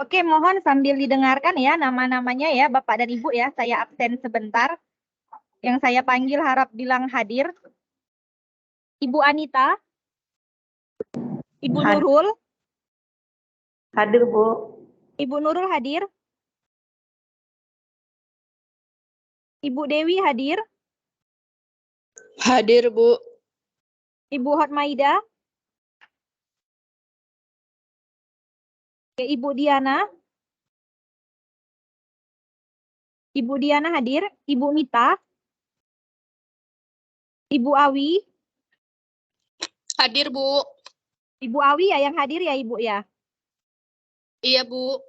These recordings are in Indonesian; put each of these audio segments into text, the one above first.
Oke, mohon sambil didengarkan ya nama-namanya ya Bapak dan Ibu ya. Saya absen sebentar. Yang saya panggil harap bilang hadir. Ibu Anita. Ibu Nurul. Hadir, Bu. Ibu Nurul hadir. Ibu Dewi hadir. Hadir, Bu. Ibu Hotmaida. Oke, Ibu Diana. Ibu Diana hadir. Ibu Mita. Ibu Awi. Hadir, Bu. Ibu Awi ya yang hadir ya Ibu ya. Iya, Bu.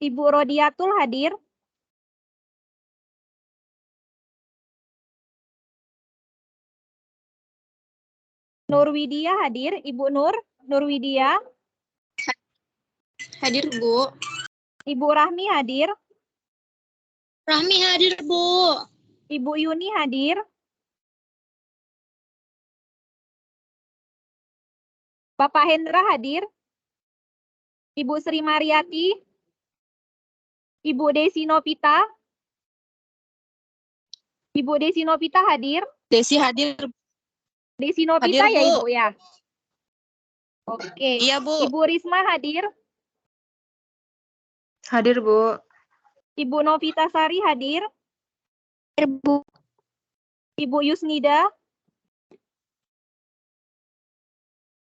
Ibu Rodiatul hadir. Nurwidia hadir. Ibu Nurwidia. Hadir, Bu. Ibu Rahmi hadir. Rahmi hadir, Bu. Ibu Yuni hadir. Bapak Hendra hadir. Ibu Sri Mariati. Ibu Desi Nopita. Ibu Desi Nopita hadir. Desi hadir. Desi Nopita Hadir, ya Bu. Ibu ya. Oke. Iya, Bu. Ibu Risma hadir. Hadir, Bu. Ibu Novita Sari hadir. Hadir, Bu. Ibu Yusnida.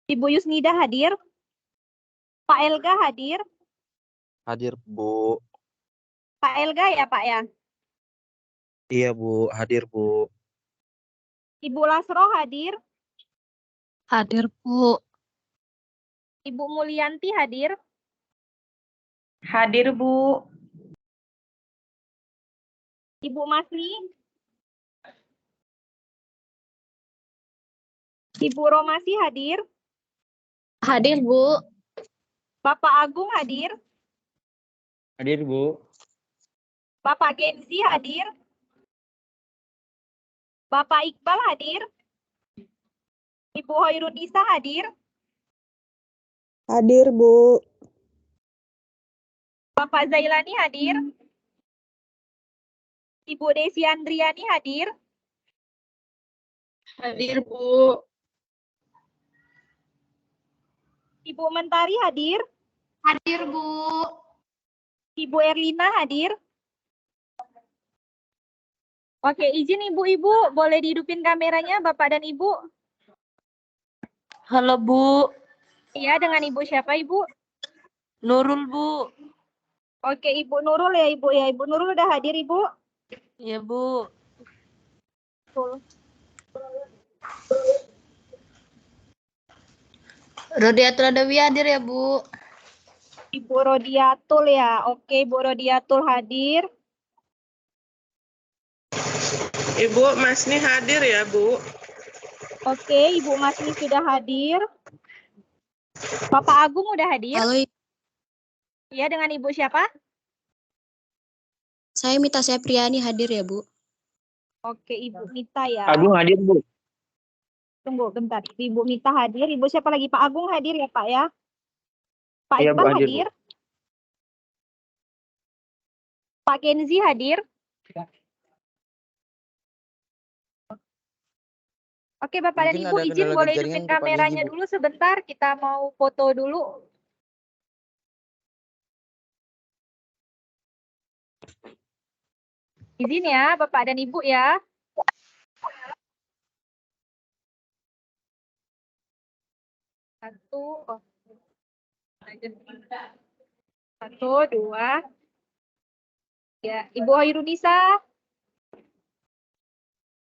Ibu Yusnida hadir. Pak Elga hadir. Hadir, Bu. Pak Elga ya Pak ya. Iya, Bu. Hadir, Bu. Ibu Lasro hadir. Hadir, Bu. Ibu Mulyanti hadir. Hadir, Bu. Ibu Masni. Ibu Romasi hadir. Hadir, Bu. Bapak Agung hadir. Hadir, Bu. Bapak Genzi hadir. Bapak Iqbal hadir. Ibu Hoirunisa hadir. Hadir, Bu. Bapak Zailani hadir. Ibu Desi Andriani hadir. Hadir, Bu. Ibu Mentari hadir. Hadir, Bu. Ibu Erlina hadir. Oke, izin Ibu-Ibu, boleh dihidupin kameranya Bapak dan Ibu? Halo, Bu. Iya, dengan Ibu siapa Ibu? Nurul, Bu. Oke, Ibu Nurul ya Ibu ya. Ibu Nurul udah hadir Ibu? Iya, Bu. Rodiatul Adawi hadir ya, Bu. Ibu Rodiatul ya. Oke, Ibu Rodiatul hadir. Ibu Masni hadir ya, Bu. Oke, Ibu Masni sudah hadir. Bapak Agung udah hadir? Halo, Iya, dengan Ibu siapa? saya Mita Sepriani hadir ya, Bu. Oke, Ibu Mita ya. Agung hadir, Bu. Tunggu bentar. Ibu Mita hadir. Ibu siapa lagi? Pak Agung hadir ya, Pak ya? Pak Iya, Bu, Iqbal hadir, hadir? Pak Kenzi hadir? Oke, Bapak dan Mungkin Ibu ada izin kendala boleh jaringan hidupin ke Pak Kenzi, kameranya Bu. dulu sebentar. Kita mau foto dulu. Izin ya, Bapak dan Ibu ya. Satu, dua. Ya, Ibu Hoirunisa.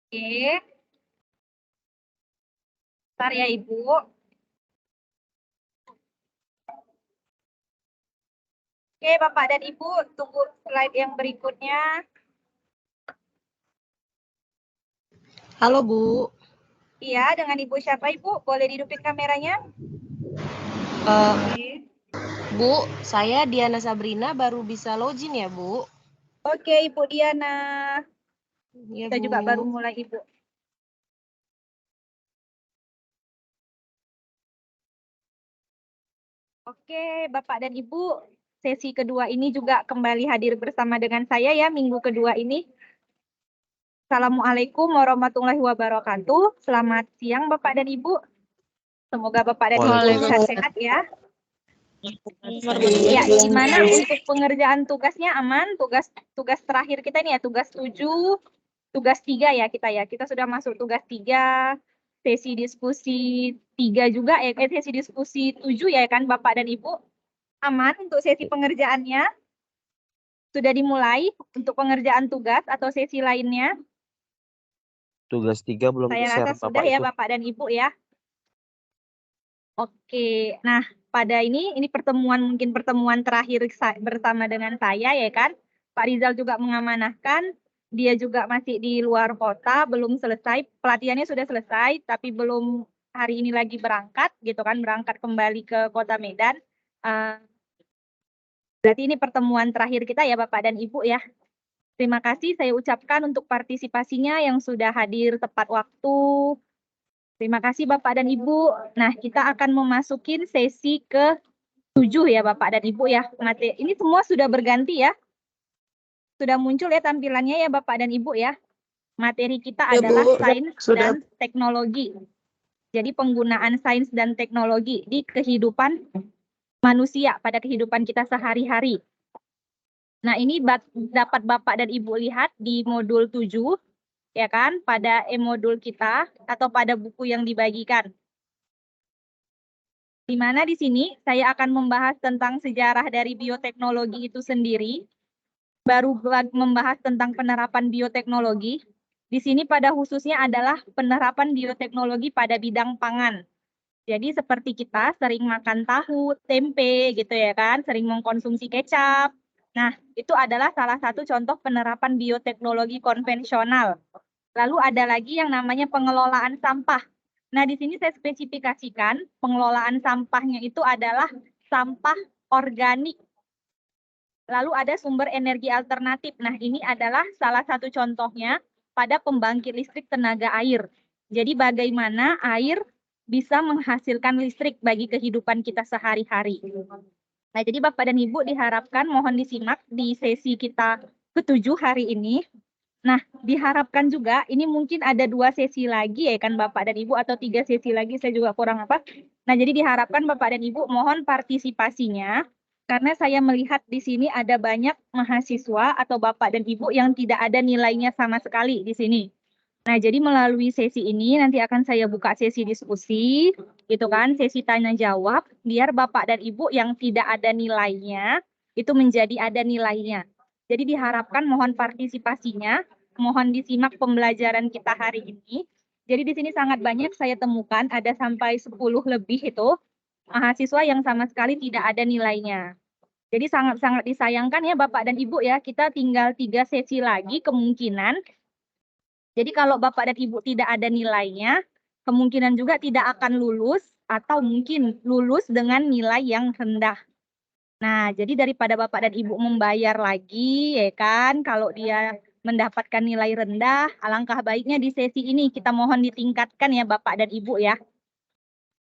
Oke. Bentar ya, Ibu. Oke, Bapak dan Ibu, tunggu slide yang berikutnya. Halo, Bu. Iya, dengan Ibu siapa, Ibu? Boleh dihidupin kameranya? Oke. Bu, saya Diana Sabrina baru bisa login ya, Bu. Oke, Ibu Diana. Ya, Kita Bu. juga baru mulai, Ibu. Oke, Bapak dan Ibu, sesi kedua ini juga kembali hadir bersama dengan saya ya minggu kedua ini. Assalamualaikum warahmatullahi wabarakatuh. Selamat siang Bapak dan Ibu. Semoga Bapak dan Ibu sehat-sehat ya. Ya, gimana untuk pengerjaan tugasnya aman? Tugas terakhir kita ini ya, tugas 7, tugas 3 ya kita ya. Kita sudah masuk tugas 3, sesi diskusi 3 juga, sesi diskusi 7 ya kan Bapak dan Ibu. Aman untuk sesi pengerjaannya? Sudah dimulai untuk pengerjaan tugas atau sesi lainnya? Tugas 3 belum Saya share rasa sudah Bapak ya itu. Bapak dan Ibu ya. Oke, nah pada ini pertemuan mungkin pertemuan terakhir bersama dengan saya ya kan. Pak Rizal juga mengamanahkan, dia juga masih di luar kota, belum selesai, pelatihannya sudah selesai, tapi belum hari ini lagi berangkat gitu kan, berangkat kembali ke Kota Medan. Berarti ini pertemuan terakhir kita ya Bapak dan Ibu ya. Terima kasih saya ucapkan untuk partisipasinya yang sudah hadir tepat waktu. Terima kasih Bapak dan Ibu. Nah, kita akan memasukin sesi ke-7 ya Bapak dan Ibu ya. Ini semua sudah berganti ya. Sudah muncul ya tampilannya ya Bapak dan Ibu ya. Materi kita Ya, adalah Bu. sains Sudah. dan teknologi. Jadi penggunaan sains dan teknologi di kehidupan manusia pada kehidupan kita sehari-hari. Nah, ini dapat Bapak dan Ibu lihat di modul 7 ya kan, pada e-modul kita atau pada buku yang dibagikan. Di mana di sini saya akan membahas tentang sejarah dari bioteknologi itu sendiri, baru membahas tentang penerapan bioteknologi. Di sini pada khususnya adalah penerapan bioteknologi pada bidang pangan. Jadi seperti kita sering makan tahu, tempe gitu ya kan, sering mengkonsumsi kecap. Nah, itu adalah salah satu contoh penerapan bioteknologi konvensional. Lalu ada lagi yang namanya pengelolaan sampah. Nah, di sini saya spesifikasikan pengelolaan sampahnya itu adalah sampah organik. Lalu ada sumber energi alternatif. Nah, ini adalah salah satu contohnya pada pembangkit listrik tenaga air. Jadi bagaimana air bisa menghasilkan listrik bagi kehidupan kita sehari-hari. Nah, jadi Bapak dan Ibu diharapkan mohon disimak di sesi kita ke-7 hari ini. Nah, diharapkan juga ini mungkin ada 2 sesi lagi ya kan Bapak dan Ibu atau 3 sesi lagi, saya juga kurang apa. Nah, jadi diharapkan Bapak dan Ibu mohon partisipasinya karena saya melihat di sini ada banyak mahasiswa atau Bapak dan Ibu yang tidak ada nilainya sama sekali di sini. Nah, jadi melalui sesi ini nanti akan saya buka sesi diskusi, gitu kan, sesi tanya jawab, biar Bapak dan Ibu yang tidak ada nilainya, itu menjadi ada nilainya. Jadi diharapkan mohon partisipasinya, mohon disimak pembelajaran kita hari ini. Jadi di sini sangat banyak saya temukan, ada sampai 10 lebih itu, mahasiswa yang sama sekali tidak ada nilainya. Jadi sangat-sangat disayangkan ya Bapak dan Ibu ya, kita tinggal 3 sesi lagi kemungkinan. Jadi kalau Bapak dan Ibu tidak ada nilainya, kemungkinan juga tidak akan lulus atau mungkin lulus dengan nilai yang rendah. Nah, jadi daripada Bapak dan Ibu membayar lagi, ya kan, kalau dia mendapatkan nilai rendah, alangkah baiknya di sesi ini kita mohon ditingkatkan ya Bapak dan Ibu ya.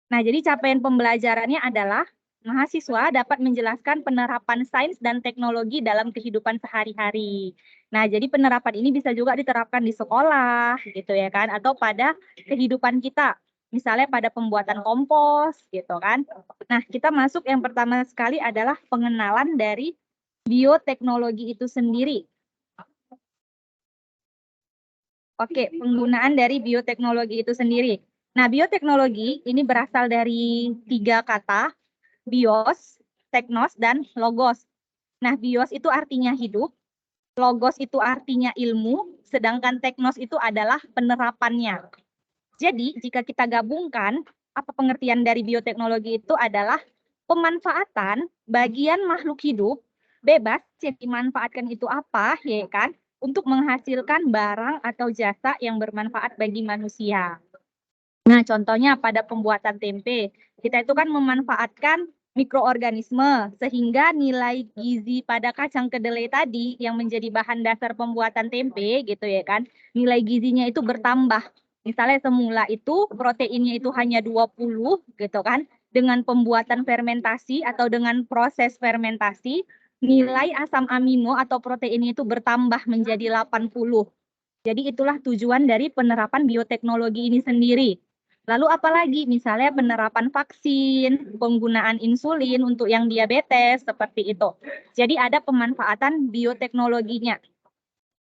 Nah, jadi capaian pembelajarannya adalah mahasiswa dapat menjelaskan penerapan sains dan teknologi dalam kehidupan sehari-hari. Nah, jadi penerapan ini bisa juga diterapkan di sekolah, gitu ya kan, atau pada kehidupan kita, misalnya pada pembuatan kompos, gitu kan. Nah, kita masuk yang pertama sekali adalah pengenalan dari bioteknologi itu sendiri. Oke, penggunaan dari bioteknologi itu sendiri. Nah, bioteknologi ini berasal dari 3 kata, bios, teknos, dan logos. Nah, bios itu artinya hidup, logos itu artinya ilmu, sedangkan teknos itu adalah penerapannya. Jadi, jika kita gabungkan, apa pengertian dari bioteknologi itu adalah pemanfaatan bagian makhluk hidup bebas yang dimanfaatkan itu apa, ya kan? Untuk menghasilkan barang atau jasa yang bermanfaat bagi manusia. Nah, contohnya pada pembuatan tempe, kita itu kan memanfaatkan mikroorganisme sehingga nilai gizi pada kacang kedelai tadi yang menjadi bahan dasar pembuatan tempe gitu ya kan, nilai gizinya itu bertambah. Misalnya semula itu proteinnya itu hanya 20 gitu kan. dengan pembuatan fermentasi atau dengan proses fermentasi, nilai asam amino atau protein itu bertambah menjadi 80. Jadi itulah tujuan dari penerapan bioteknologi ini sendiri. Lalu apalagi misalnya penerapan vaksin, penggunaan insulin untuk yang diabetes, seperti itu. Jadi ada pemanfaatan bioteknologinya.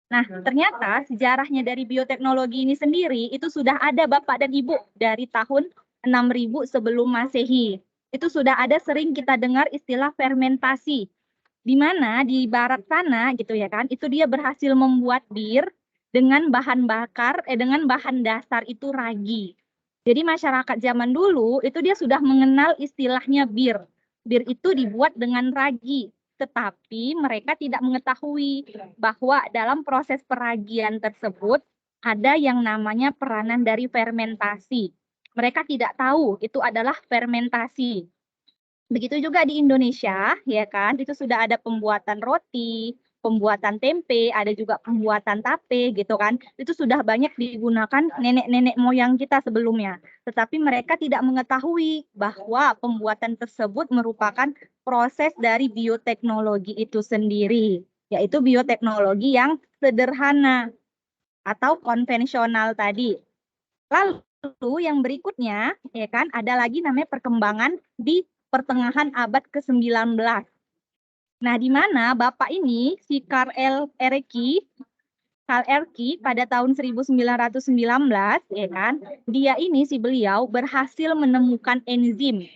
Nah, ternyata sejarahnya dari bioteknologi ini sendiri itu sudah ada Bapak dan Ibu dari tahun 6000 sebelum Masehi. Itu sudah ada sering kita dengar istilah fermentasi. Di mana di barat sana gitu ya kan, itu dia berhasil membuat bir dengan bahan dasar itu ragi. Jadi masyarakat zaman dulu itu dia sudah mengenal istilahnya bir. Bir itu dibuat dengan ragi, tetapi mereka tidak mengetahui bahwa dalam proses peragian tersebut ada yang namanya peranan dari fermentasi. Mereka tidak tahu itu adalah fermentasi. Begitu juga di Indonesia, ya kan, itu sudah ada pembuatan roti, pembuatan tempe, ada juga pembuatan tape gitu kan. Itu sudah banyak digunakan nenek-nenek moyang kita sebelumnya. Tetapi mereka tidak mengetahui bahwa pembuatan tersebut merupakan proses dari bioteknologi itu sendiri, yaitu bioteknologi yang sederhana atau konvensional tadi. Lalu yang berikutnya, ya kan, ada lagi namanya perkembangan di pertengahan abad ke-19. Nah, di mana Bapak ini, si Karl Ereky pada tahun 1919, ya kan, beliau berhasil menemukan enzim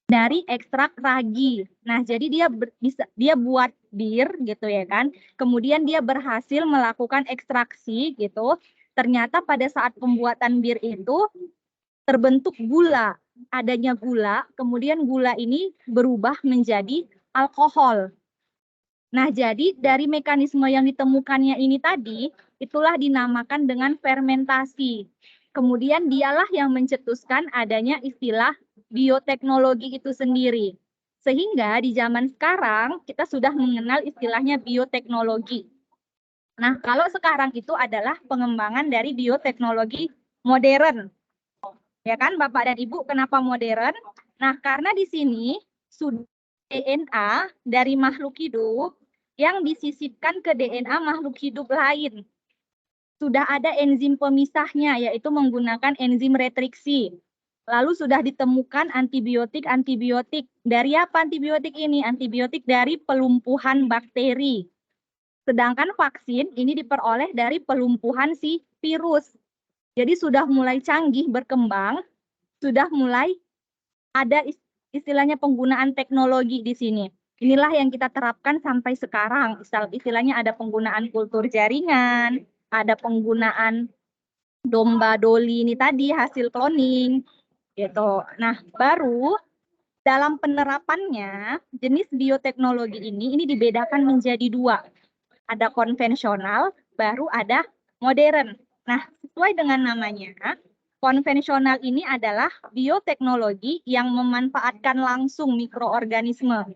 dari ekstrak ragi. Nah, jadi dia buat bir gitu ya kan. Kemudian dia berhasil melakukan ekstraksi gitu. Ternyata pada saat pembuatan bir itu terbentuk gula. Adanya gula, kemudian gula ini berubah menjadi alkohol. Nah, jadi dari mekanisme yang ditemukannya ini tadi, itulah dinamakan dengan fermentasi. Kemudian dialah yang mencetuskan adanya istilah bioteknologi itu sendiri. Sehingga di zaman sekarang kita sudah mengenal istilahnya bioteknologi. Nah, kalau sekarang itu adalah pengembangan dari bioteknologi modern. Ya kan, Bapak dan Ibu, kenapa modern? Nah, karena di sini sudah DNA dari makhluk hidup yang disisipkan ke DNA makhluk hidup lain. Sudah ada enzim pemisahnya, yaitu menggunakan enzim retriksi. Lalu sudah ditemukan antibiotik. Dari apa antibiotik ini? Antibiotik dari pelumpuhan bakteri. Sedangkan vaksin ini diperoleh dari pelumpuhan si virus. Jadi sudah mulai canggih berkembang, sudah mulai ada istilahnya penggunaan teknologi di sini. Inilah yang kita terapkan sampai sekarang. Istilahnya ada penggunaan kultur jaringan, ada penggunaan domba doli ini tadi hasil cloning gitu. Nah, baru dalam penerapannya jenis bioteknologi ini dibedakan menjadi dua. Ada konvensional, baru ada modern. Nah, sesuai dengan namanya, konvensional ini adalah bioteknologi yang memanfaatkan langsung mikroorganisme.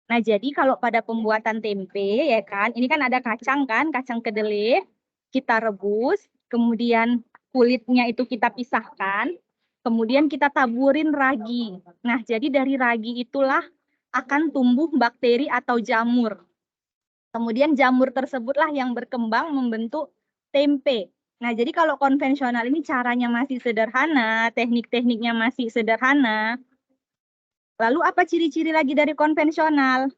Nah, jadi kalau pada pembuatan tempe, ya kan, ini kan ada kacang kan, kacang kedelai, kita rebus, kemudian kulitnya itu kita pisahkan, kemudian kita taburin ragi. Nah, jadi dari ragi itulah akan tumbuh bakteri atau jamur. Kemudian jamur tersebutlah yang berkembang membentuk tempe. Nah, jadi kalau konvensional ini caranya masih sederhana, teknik-tekniknya masih sederhana. Lalu apa ciri-ciri lagi dari konvensional?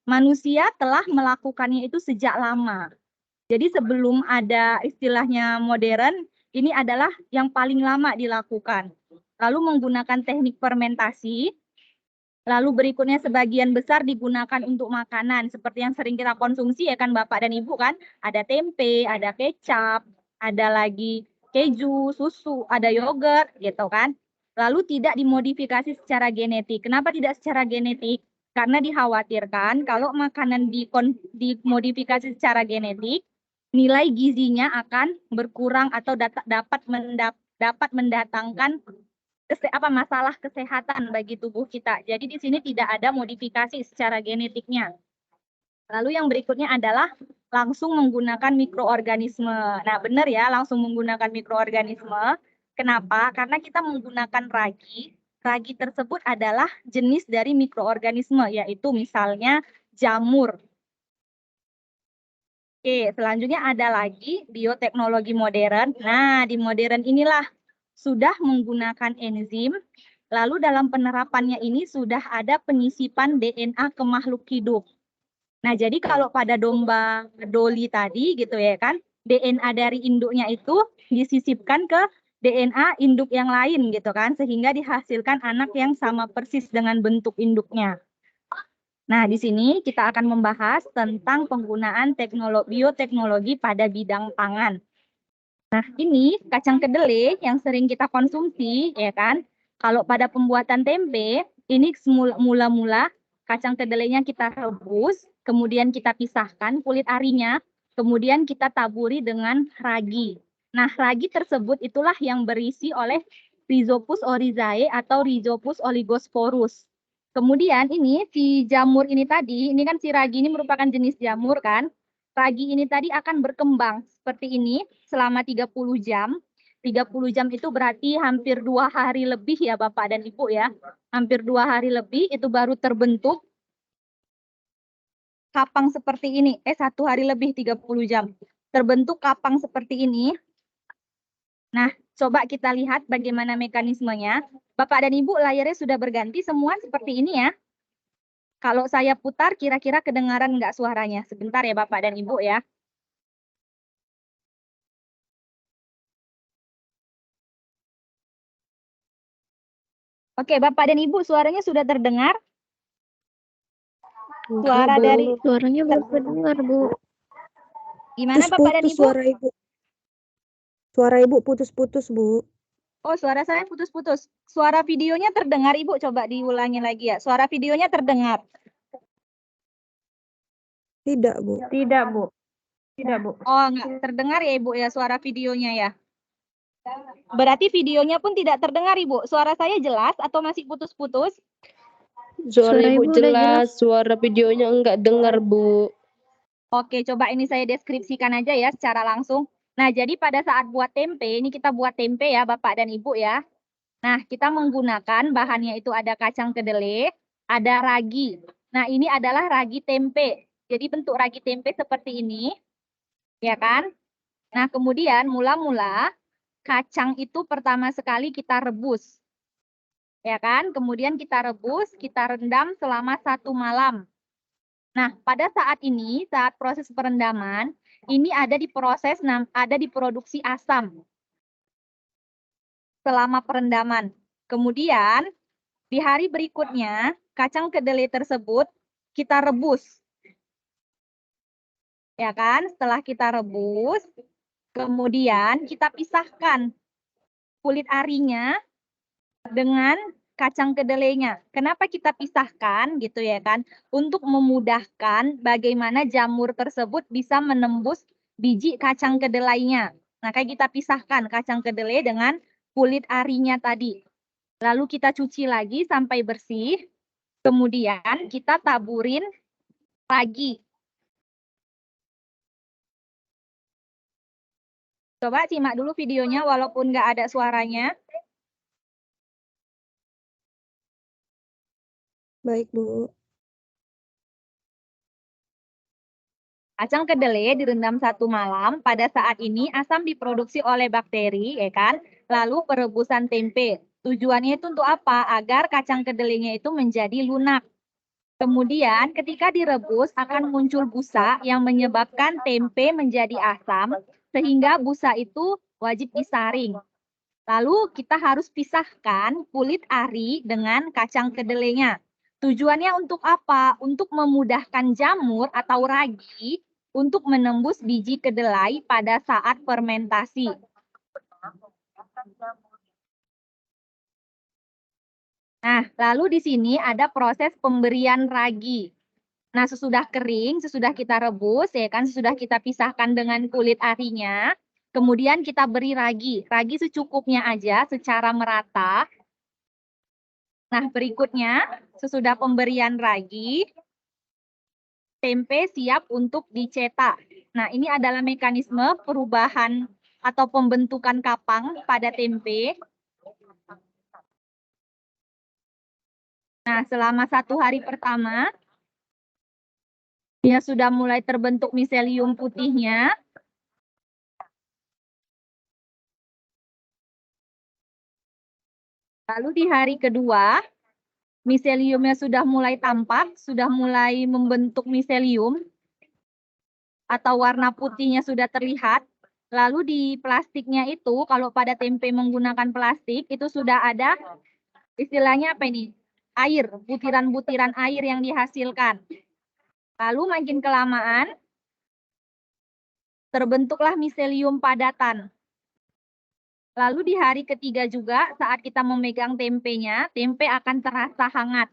Manusia telah melakukannya itu sejak lama. Jadi sebelum ada istilahnya modern, ini adalah yang paling lama dilakukan. Lalu menggunakan teknik fermentasi. Lalu berikutnya sebagian besar digunakan untuk makanan seperti yang sering kita konsumsi ya kan Bapak dan Ibu kan. Ada tempe, ada kecap, ada lagi keju, susu, ada yogurt gitu kan. Lalu tidak dimodifikasi secara genetik. Kenapa tidak secara genetik? Karena dikhawatirkan kalau makanan dimodifikasi secara genetik, nilai gizinya akan berkurang atau dapat mendatangkan masalah kesehatan bagi tubuh kita. Jadi di sini tidak ada modifikasi secara genetiknya. Lalu yang berikutnya adalah langsung menggunakan mikroorganisme. Nah, benar ya, langsung menggunakan mikroorganisme. Kenapa? Karena kita menggunakan ragi. ragi tersebut adalah jenis dari mikroorganisme, yaitu misalnya jamur. Oke, selanjutnya ada lagi bioteknologi modern. Nah, di modern inilah sudah menggunakan enzim, lalu dalam penerapannya ini sudah ada penyisipan DNA ke makhluk hidup. Nah, jadi kalau pada domba Dolly tadi gitu ya kan, DNA dari induknya itu disisipkan ke DNA induk yang lain gitu kan, sehingga dihasilkan anak yang sama persis dengan bentuk induknya. Nah, di sini kita akan membahas tentang penggunaan bioteknologi pada bidang pangan. Nah, ini kacang kedelai yang sering kita konsumsi, ya kan? Kalau pada pembuatan tempe, ini mula-mula kacang kedelainya kita rebus, kemudian kita pisahkan kulit arinya, kemudian kita taburi dengan ragi. Nah, ragi tersebut itulah yang berisi oleh Rhizopus oryzae atau Rhizopus oligosporus. Kemudian ini si jamur ini tadi, ini kan si ragi ini merupakan jenis jamur kan. Ragi ini tadi akan berkembang seperti ini selama 30 jam. 30 jam itu berarti hampir 2 hari lebih ya Bapak dan Ibu ya. Hampir 2 hari lebih itu baru terbentuk kapang seperti ini. 1 hari lebih 30 jam. Terbentuk kapang seperti ini. Nah, coba kita lihat bagaimana mekanismenya. Bapak dan Ibu layarnya sudah berganti semua seperti ini ya. Kalau saya putar kira-kira kedengaran nggak suaranya? Sebentar ya Bapak dan Ibu ya. Oke, Bapak dan Ibu suaranya sudah terdengar? Suara dari Suaranya belum terdengar, Bu. gimana Bapak dan Ibu? Suara Ibu. Suara Ibu putus-putus, Bu. Oh, suara saya putus-putus. Suara videonya terdengar, Ibu. Coba diulangi lagi ya. Suara videonya terdengar. Tidak, Bu. Tidak, Bu. Tidak, Bu. Oh, enggak terdengar ya, Ibu ya, suara videonya ya. Berarti videonya pun tidak terdengar, Ibu. Suara saya jelas atau masih putus-putus? Suara Ibu Ibu udah jelas, suara videonya enggak dengar, Bu. Oke, coba ini saya deskripsikan aja ya secara langsung. Nah, jadi pada saat buat tempe, ini kita buat tempe ya Bapak dan Ibu ya. Nah, kita menggunakan bahannya itu ada kacang kedelai, ada ragi. Nah, ini adalah ragi tempe. Jadi bentuk ragi tempe seperti ini, ya kan? Nah, kemudian mula-mula kacang itu pertama sekali kita rebus. Ya kan? Kemudian kita rebus, kita rendam selama 1 malam. Nah, pada saat ini, saat proses perendaman, ini ada diproduksi asam selama perendaman. Kemudian, di hari berikutnya, kacang kedelai tersebut kita rebus. Ya kan? Setelah kita rebus, kemudian kita pisahkan kulit arinya dengan kacang kedelainya. Kenapa kita pisahkan gitu ya kan? Untuk memudahkan bagaimana jamur tersebut bisa menembus biji kacang kedelainya. Nah, kayak kita pisahkan kacang kedelai dengan kulit arinya tadi. Lalu kita cuci lagi sampai bersih. Kemudian kita taburin ragi. Coba simak dulu videonya walaupun nggak ada suaranya. Baik, Bu. Kacang kedelai direndam 1 malam. Pada saat ini asam diproduksi oleh bakteri, ya kan? Lalu perebusan tempe. Tujuannya itu untuk apa? Agar kacang kedelainya itu menjadi lunak. Kemudian ketika direbus akan muncul busa yang menyebabkan tempe menjadi asam, sehingga busa itu wajib disaring. Lalu kita harus pisahkan kulit ari dengan kacang kedelainya. Tujuannya untuk apa? Untuk memudahkan jamur atau ragi untuk menembus biji kedelai pada saat fermentasi. Nah, lalu di sini ada proses pemberian ragi. Nah, sesudah kering, sesudah kita rebus, ya kan, sesudah kita pisahkan dengan kulit arinya, kemudian kita beri ragi. Ragi secukupnya aja, secara merata. Nah, berikutnya, sesudah pemberian ragi, tempe siap untuk dicetak. Nah, ini adalah mekanisme perubahan atau pembentukan kapang pada tempe. Nah, selama 1 hari pertama, dia sudah mulai terbentuk miselium putihnya. Lalu di hari kedua, miseliumnya sudah mulai tampak, sudah mulai membentuk miselium, atau warna putihnya sudah terlihat. Lalu di plastiknya itu, kalau pada tempe menggunakan plastik, itu sudah ada istilahnya apa ini? Air, butiran-butiran air yang dihasilkan. Lalu makin kelamaan, terbentuklah miselium padatan. Lalu di hari ketiga juga, saat kita memegang tempenya, tempe akan terasa hangat.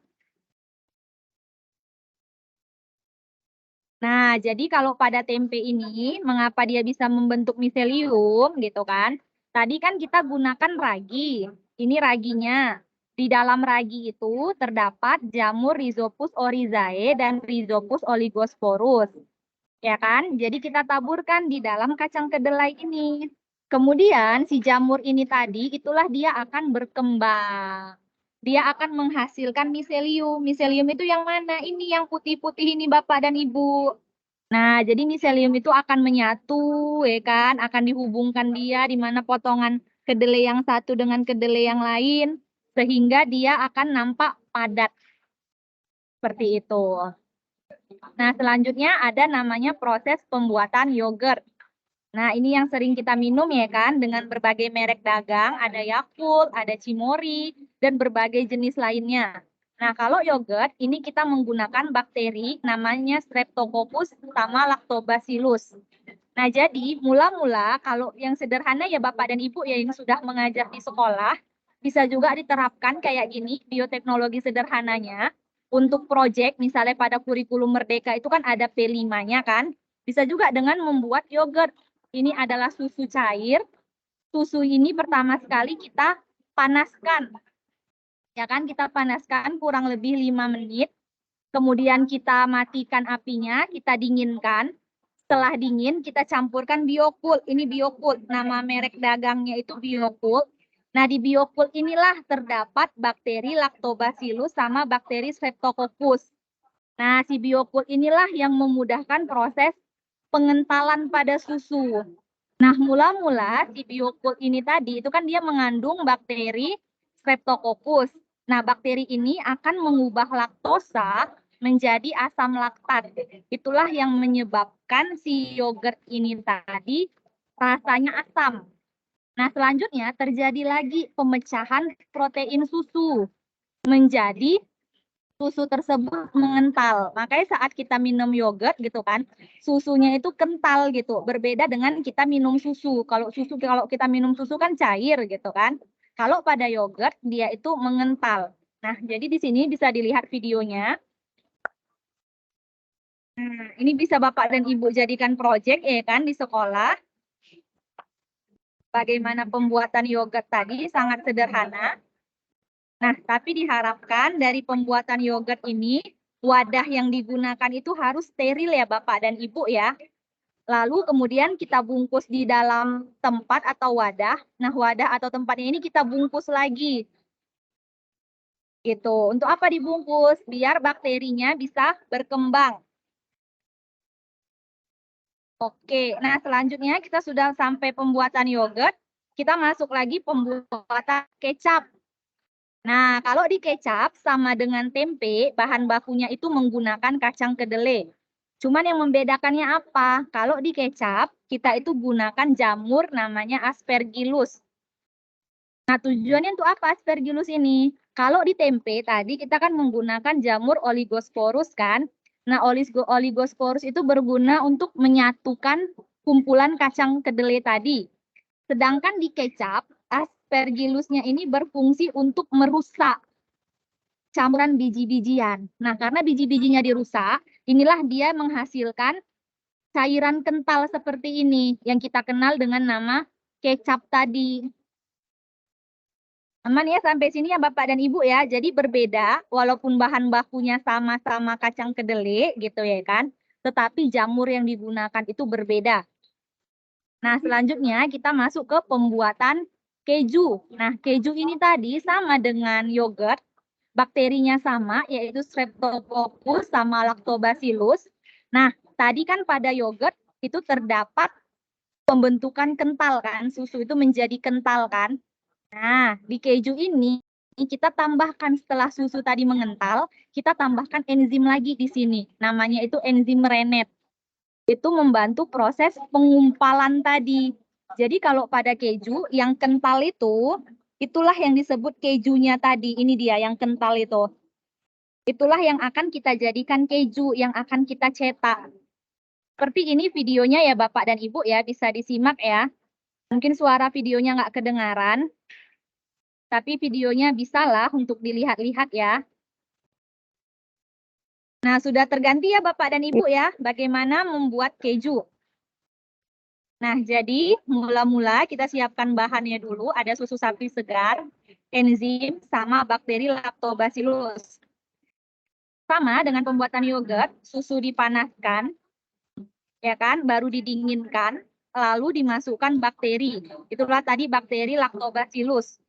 Nah, jadi kalau pada tempe ini, mengapa dia bisa membentuk miselium gitu kan? Tadi kan kita gunakan ragi. Ini raginya. Di dalam ragi itu terdapat jamur Rhizopus oryzae dan Rhizopus oligosporus. Ya kan? Jadi kita taburkan di dalam kacang kedelai ini. Kemudian si jamur ini tadi, itulah dia akan berkembang. Dia akan menghasilkan miselium. Miselium itu yang mana? Ini yang putih-putih ini Bapak dan Ibu. Nah, jadi miselium itu akan menyatu, ya kan? Akan dihubungkan dia di mana potongan kedelai yang satu dengan kedelai yang lain. Sehingga dia akan nampak padat. Seperti itu. Nah, selanjutnya ada namanya proses pembuatan yogurt. Nah, ini yang sering kita minum ya kan, dengan berbagai merek dagang, ada Yakult, ada Cimory, dan berbagai jenis lainnya. Nah, kalau yogurt, ini kita menggunakan bakteri namanya Streptococcus sama Lactobacillus. Nah, jadi mula-mula kalau yang sederhana ya Bapak dan Ibu ya yang sudah mengajar di sekolah, bisa juga diterapkan kayak gini, bioteknologi sederhananya. Untuk proyek, misalnya pada kurikulum Merdeka itu kan ada P5-nya kan, bisa juga dengan membuat yogurt. Ini adalah susu cair. Susu ini pertama sekali kita panaskan. Ya kan, kita panaskan kurang lebih 5 menit. Kemudian kita matikan apinya, kita dinginkan. Setelah dingin, kita campurkan Biokult. Ini Biokult, nama merek dagangnya itu Biokult. Nah, di Biokult inilah terdapat bakteri Lactobacillus sama bakteri Streptococcus. Nah, si Biokult inilah yang memudahkan proses pengentalan pada susu. Nah, mula-mula si Biokult ini tadi, itu kan dia mengandung bakteri Streptococcus. Nah, bakteri ini akan mengubah laktosa menjadi asam laktat. Itulah yang menyebabkan si yogurt ini tadi rasanya asam. Nah, selanjutnya terjadi lagi pemecahan protein susu menjadi susu tersebut mengental. Makanya saat kita minum yogurt gitu kan, susunya itu kental gitu. Berbeda dengan kita minum susu. Kalau kita minum susu kan cair gitu kan. Kalau pada yogurt dia itu mengental. Nah, jadi di sini bisa dilihat videonya. Nah, ini bisa Bapak dan Ibu jadikan proyek ya kan di sekolah. Bagaimana pembuatan yogurt tadi sangat sederhana. Nah, tapi diharapkan dari pembuatan yogurt ini, wadah yang digunakan itu harus steril ya Bapak dan Ibu ya. Lalu kemudian kita bungkus di dalam tempat atau wadah. Nah, wadah atau tempatnya ini kita bungkus lagi. Gitu. Untuk apa dibungkus? Biar bakterinya bisa berkembang. Oke, nah selanjutnya kita sudah sampai pembuatan yogurt. Kita masuk lagi pembuatan kecap. Nah, kalau di kecap sama dengan tempe, bahan bakunya itu menggunakan kacang kedelai. Cuman yang membedakannya apa? Kalau di kecap, kita itu gunakan jamur namanya Aspergillus. Nah, tujuannya untuk apa Aspergillus ini? Kalau di tempe tadi kita kan menggunakan jamur Oligosporus kan? Nah, Oligosporus itu berguna untuk menyatukan kumpulan kacang kedelai tadi. Sedangkan di kecap, Aspergillusnya ini berfungsi untuk merusak campuran biji-bijian. Nah, karena biji-bijinya dirusak, inilah dia menghasilkan cairan kental seperti ini yang kita kenal dengan nama kecap tadi. Aman ya sampai sini ya Bapak dan Ibu ya. Jadi berbeda walaupun bahan bakunya sama-sama kacang kedelai gitu ya kan. Tetapi jamur yang digunakan itu berbeda. Nah, selanjutnya kita masuk ke pembuatan keju. Nah, keju ini tadi sama dengan yogurt. bakterinya sama, yaitu Streptococcus sama Lactobacillus. Nah, tadi kan pada yogurt itu terdapat pembentukan kental kan, susu itu menjadi kental kan. Nah, di keju ini kita tambahkan setelah susu tadi mengental, kita tambahkan enzim lagi di sini. Namanya itu enzim Rennet. Itu membantu proses pengumpalan tadi. Jadi kalau pada keju yang kental itu, itulah yang disebut kejunya tadi. Ini dia yang kental itu. Itulah yang akan kita jadikan keju, yang akan kita cetak. Seperti ini videonya ya Bapak dan Ibu ya, bisa disimak ya. Mungkin suara videonya nggak kedengaran, tapi videonya bisalah untuk dilihat-lihat ya. Nah, sudah terganti ya Bapak dan Ibu ya, bagaimana membuat keju. Nah, jadi mula-mula kita siapkan bahannya dulu, ada susu sapi segar, enzim, sama bakteri Lactobacillus. Sama dengan pembuatan yogurt, susu dipanaskan, ya kan, baru didinginkan, lalu dimasukkan bakteri. Itulah tadi bakteri Lactobacillus.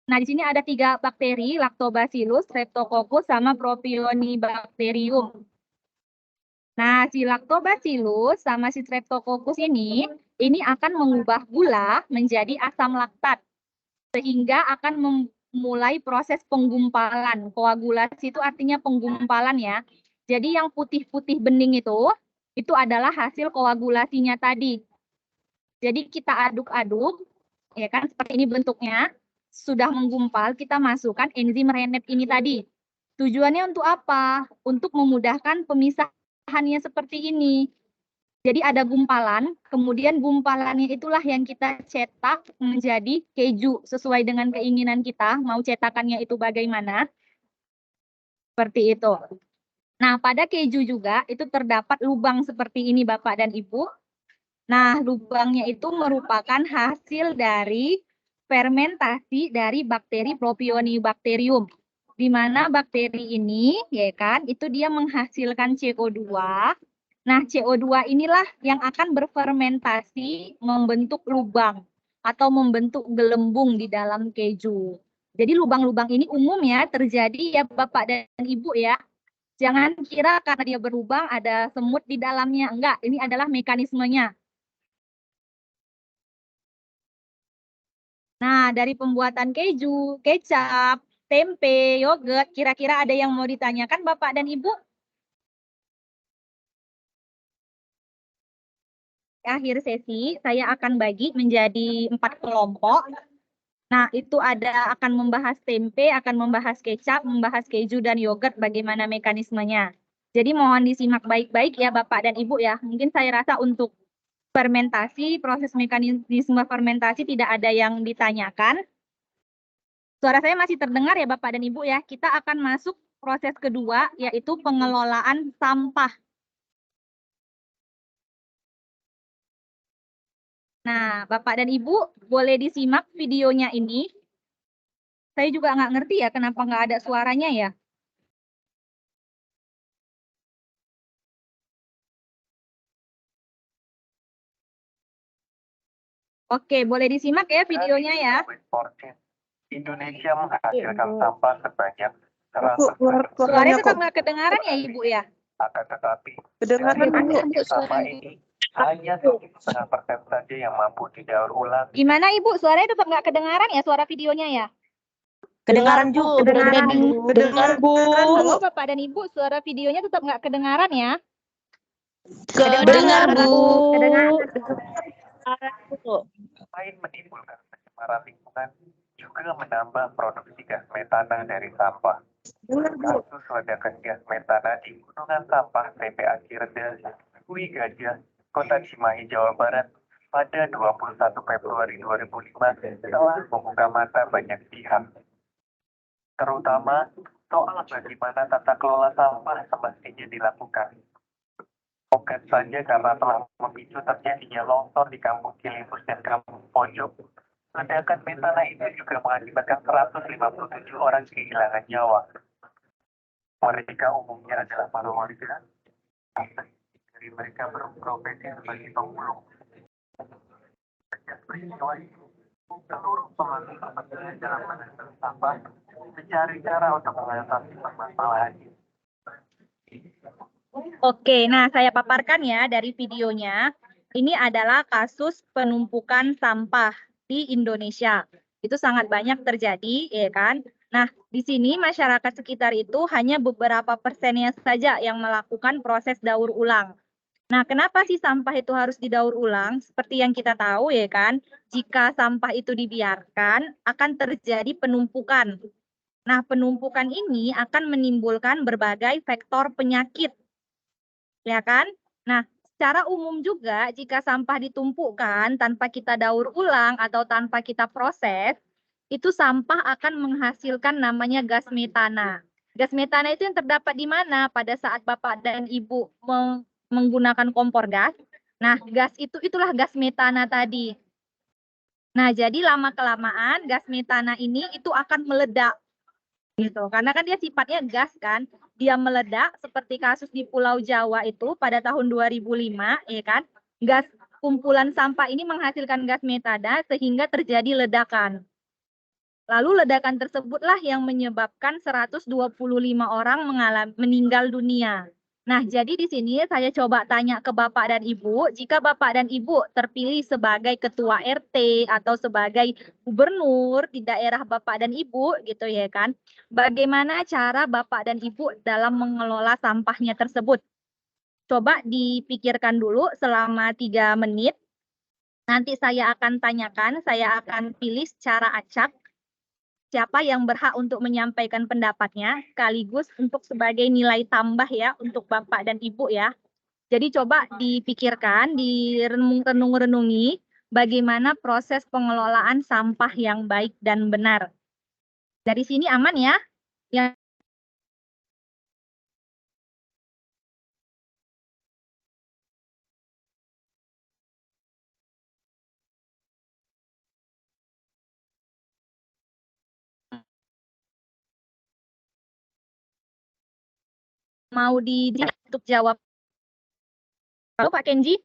Nah, di sini ada 3 bakteri, Lactobacillus, Streptococcus, sama Propionibacterium. Nah, si Lactobacillus sama si Streptococcus ini akan mengubah gula menjadi asam laktat, sehingga akan memulai proses penggumpalan. Koagulasi itu artinya penggumpalan ya. Jadi yang putih-putih bening itu adalah hasil koagulasinya tadi. Jadi kita aduk-aduk, ya kan, seperti ini bentuknya. Sudah menggumpal, kita masukkan enzim Rennet ini tadi. Tujuannya untuk apa? Untuk memudahkan pemisahannya seperti ini. Jadi ada gumpalan, kemudian gumpalannya itulah yang kita cetak menjadi keju sesuai dengan keinginan kita, mau cetakannya itu bagaimana. Seperti itu. Nah, pada keju juga itu terdapat lubang seperti ini Bapak dan Ibu. Nah, lubangnya itu merupakan hasil dari fermentasi dari bakteri Propionibacterium. Di mana bakteri ini, ya kan, itu dia menghasilkan CO2. Nah, CO2 inilah yang akan berfermentasi membentuk lubang atau membentuk gelembung di dalam keju. Jadi lubang-lubang ini umum ya terjadi ya Bapak dan Ibu ya. Jangan kira karena dia berlubang ada semut di dalamnya. Enggak, ini adalah mekanismenya. Nah, dari pembuatan keju, kecap, tempe, yogurt, kira-kira ada yang mau ditanyakan Bapak dan Ibu? Akhir sesi, saya akan bagi menjadi 4 kelompok. Nah, itu akan membahas tempe, akan membahas kecap, membahas keju, dan yogurt, bagaimana mekanismenya. Jadi mohon disimak baik-baik ya Bapak dan Ibu ya. Mungkin saya rasa untuk fermentasi, proses mekanisme fermentasi tidak ada yang ditanyakan. Suara saya masih terdengar ya Bapak dan Ibu ya. Kita akan masuk proses kedua, yaitu pengelolaan sampah. Nah, Bapak dan Ibu boleh disimak videonya ini. Saya juga nggak ngerti ya kenapa nggak ada suaranya ya. Oke, boleh disimak ya videonya ya. Indonesia menghasilkan sampah sebanyak Suaranya tetap nggak kedengaran ya Ibu ya? akan tetapi Kedengaran, Bu. sampah ini hanya 1,5% saja yang mampu didaur ulang. Gimana Ibu? Suaranya tetap nggak kedengaran ya suara videonya ya? Kedengaran Bu. Kedengaran, Bu. Dengar, Bu. Halo Bapak dan Ibu, suara videonya tetap nggak kedengaran ya? Kedengar Bu. Selain menimbulkan pencemaran lingkungan, juga menambah produksi gas metana dari sampah. Kasus ledakan gas metana di gunungan sampah TPA Cirende, Kui Gajah, Kota Cimahi, Jawa Barat pada 21 Februari 2005 telah membuka mata banyak pihak. Terutama soal bagaimana tata kelola sampah semestinya dilakukan. Bukan saja karena telah memicu terjadinya longsor di Kampung Cilimus dan Kampung Pojok, ledakan metana itu juga mengakibatkan 157 orang kehilangan nyawa. Mereka umumnya adalah para warga, dari mereka berprofesi sebagai pemulung. Sejak peristiwa itu, seluruh pemangku kepentingan dalam penanganan sampah mencari cara untuk mengatasi permasalahan ini. Oke, nah saya paparkan ya dari videonya. Ini adalah kasus penumpukan sampah di Indonesia. Itu sangat banyak terjadi, ya kan? Nah, di sini masyarakat sekitar itu hanya beberapa persennya saja yang melakukan proses daur ulang. Nah, kenapa sih sampah itu harus didaur ulang? Seperti yang kita tahu ya kan, jika sampah itu dibiarkan akan terjadi penumpukan. Nah, penumpukan ini akan menimbulkan berbagai faktor penyakit, ya kan? Nah, secara umum juga jika sampah ditumpukkan tanpa kita daur ulang atau tanpa kita proses, itu sampah akan menghasilkan namanya gas metana. Gas metana itu yang terdapat di mana? Pada saat Bapak dan Ibu menggunakan kompor gas. Nah, gas itulah gas metana tadi. Nah, jadi lama-kelamaan gas metana ini itu akan meledak. Gitu. Karena kan dia sifatnya gas kan, dia meledak seperti kasus di Pulau Jawa itu pada tahun 2005, ya kan? Gas kumpulan sampah ini menghasilkan gas metana sehingga terjadi ledakan. Lalu ledakan tersebutlah yang menyebabkan 125 orang meninggal dunia. Nah, jadi di sini saya coba tanya ke Bapak dan Ibu, jika Bapak dan Ibu terpilih sebagai ketua RT atau sebagai gubernur di daerah Bapak dan Ibu gitu ya kan, bagaimana cara Bapak dan Ibu dalam mengelola sampahnya tersebut? Coba dipikirkan dulu selama 3 menit. Nanti saya akan tanyakan, saya akan pilih secara acak siapa yang berhak untuk menyampaikan pendapatnya, sekaligus untuk sebagai nilai tambah ya untuk Bapak dan Ibu ya. Jadi coba dipikirkan, direnung-renungi bagaimana proses pengelolaan sampah yang baik dan benar. Dari sini aman ya? Yang mau untuk jawab. Halo Pak Kenji?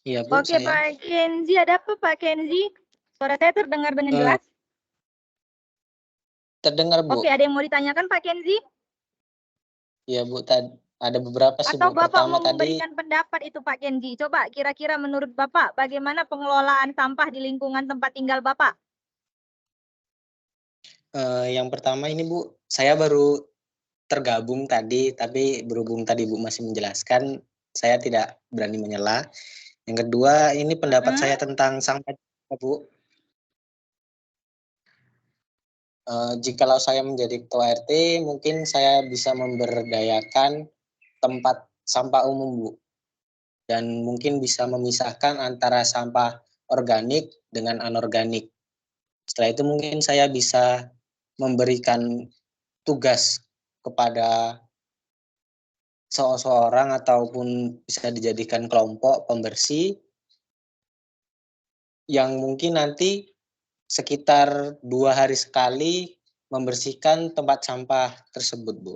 Iya, Bu, Oke, Pak Kenji, ada apa Pak Kenji? Suara saya terdengar dengan jelas? Terdengar, Bu. Oke, ada yang mau ditanyakan Pak Kenji? Iya, Bu, ada beberapa sih, Atau Bu. Bapak Pertama mau tadi, memberikan pendapat itu Pak Kenji? Coba kira-kira menurut Bapak bagaimana pengelolaan sampah di lingkungan tempat tinggal Bapak? yang pertama ini, Bu, saya baru tergabung tadi, tapi berhubung tadi Bu masih menjelaskan, saya tidak berani menyela. Yang kedua, ini pendapat saya tentang sampah, Bu. Jikalau saya menjadi ketua RT, mungkin saya bisa memberdayakan tempat sampah umum, Bu. Dan mungkin bisa memisahkan antara sampah organik dengan anorganik. Setelah itu mungkin saya bisa memberikan tugas kepada seseorang ataupun bisa dijadikan kelompok pembersih yang mungkin nanti sekitar 2 hari sekali membersihkan tempat sampah tersebut, Bu.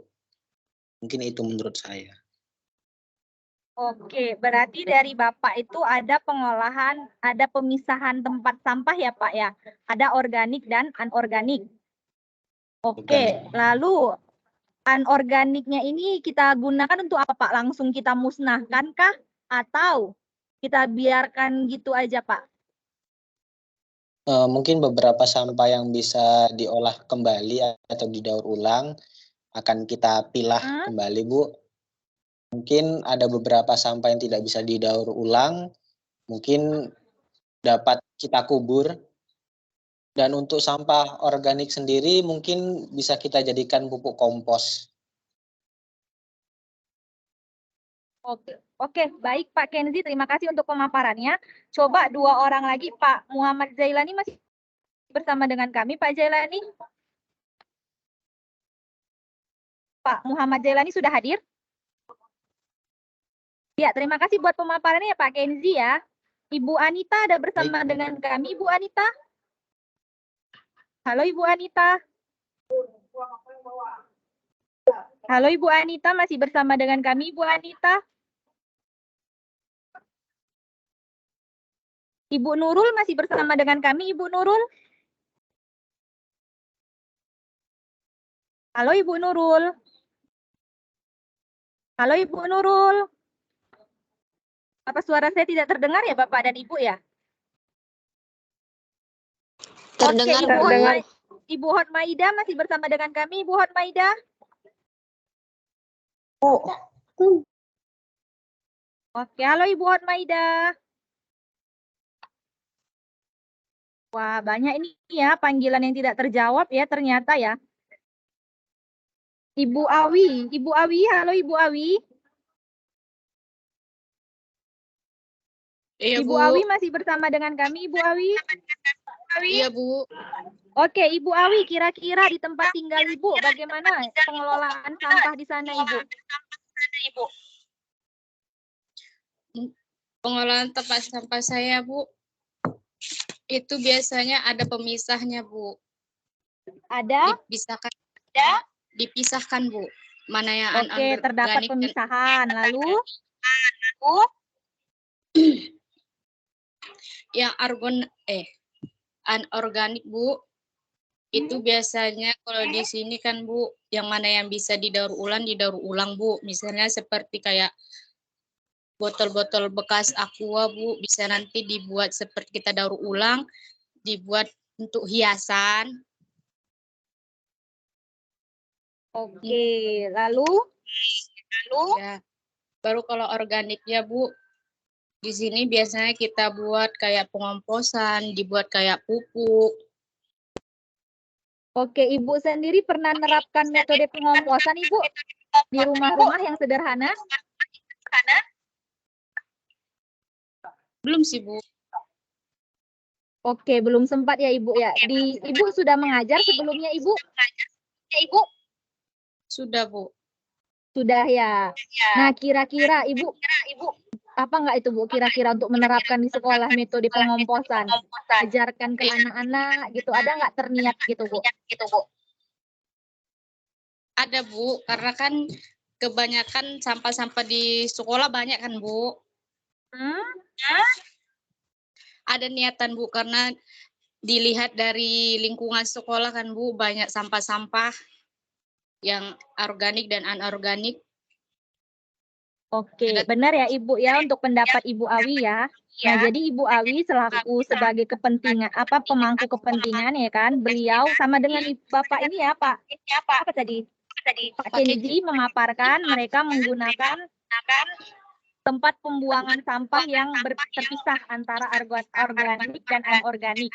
Mungkin itu menurut saya. Oke, berarti dari Bapak itu ada pengolahan, ada pemisahan tempat sampah ya Pak ya? Ada organik dan anorganik. Oke, lalu anorganiknya ini kita gunakan untuk apa Pak? Langsung kita musnahkan kah? Atau kita biarkan gitu aja Pak? Mungkin beberapa sampah yang bisa diolah kembali atau didaur ulang akan kita pilah kembali, Bu. Mungkin ada beberapa sampah yang tidak bisa didaur ulang, mungkin dapat kita kubur. Dan untuk sampah organik sendiri mungkin bisa kita jadikan pupuk kompos. Oke, baik Pak Kenzi, terima kasih untuk pemaparannya. Coba 2 orang lagi, Pak Muhammad Zailani masih bersama dengan kami, Pak Zailani. Pak Muhammad Zailani sudah hadir? Ya, terima kasih buat pemaparannya ya Pak Kenzi ya. Ibu Anita ada bersama dengan kami, Ibu Anita. Halo Ibu Anita. Halo Ibu Anita, masih bersama dengan kami Ibu Anita. Ibu Nurul masih bersama dengan kami, Ibu Nurul? Halo Ibu Nurul. Halo Ibu Nurul. Apa suara saya tidak terdengar ya Bapak dan Ibu ya? Terdengar, Oke, Bu. Ibu Hotmaida masih bersama dengan kami, Ibu Hotmaida? Oke, halo Ibu Hotmaida. Wah, banyak ini ya panggilan yang tidak terjawab ya ternyata ya. Ibu Awi, halo Ibu Awi. Iya, Ibu Bu. Awi masih bersama dengan kami, Ibu Awi? Iya, Bu. Oke, Ibu Awi, kira-kira di tempat tinggal Ibu bagaimana pengelolaan sampah di sana, Ibu? Pengolahan tempat sampah saya, Bu, itu biasanya ada pemisahnya, Bu. Ada? Dipisahkan, Bu. Mana yang Oke, terdapat anorganik pemisahan. Lalu? yang anorganik, Bu. Itu biasanya kalau di sini kan, Bu, yang mana yang bisa didaur ulang, Bu. Misalnya seperti kayak botol-botol bekas aqua, Bu, bisa nanti dibuat seperti kita daur ulang, dibuat untuk hiasan. Oke, lalu? Ya. Baru kalau organiknya, Bu, di sini biasanya kita buat kayak pengomposan, dibuat kayak pupuk. Oke, Ibu sendiri pernah menerapkan metode pengomposan, Ibu? Di rumah-rumah yang sederhana? Belum sih, Bu. Oke, belum sempat ya Ibu ya. Ibu sudah mengajar sebelumnya, Ibu? Sudah, Bu. Sudah ya. Nah, kira-kira Ibu apa enggak itu Bu kira-kira untuk menerapkan di sekolah metode pengomposan? Ajarkan ke anak-anak gitu. Ada enggak terniat gitu, Bu? Ada, Bu, karena kan kebanyakan sampah-sampah di sekolah banyak kan, Bu. Ada niatan, Bu, karena dilihat dari lingkungan sekolah kan, Bu, banyak sampah-sampah yang organik dan anorganik. Oke, benar ya Ibu ya untuk pendapat Ibu Awi ya. Nah, jadi Ibu Awi selaku sebagai pemangku kepentingan ya kan, beliau sama dengan Bapak ini ya Pak. Apa tadi? Pak Kenji memaparkan mereka menggunakan tempat pembuangan sampah yang terpisah antara organik dan anorganik.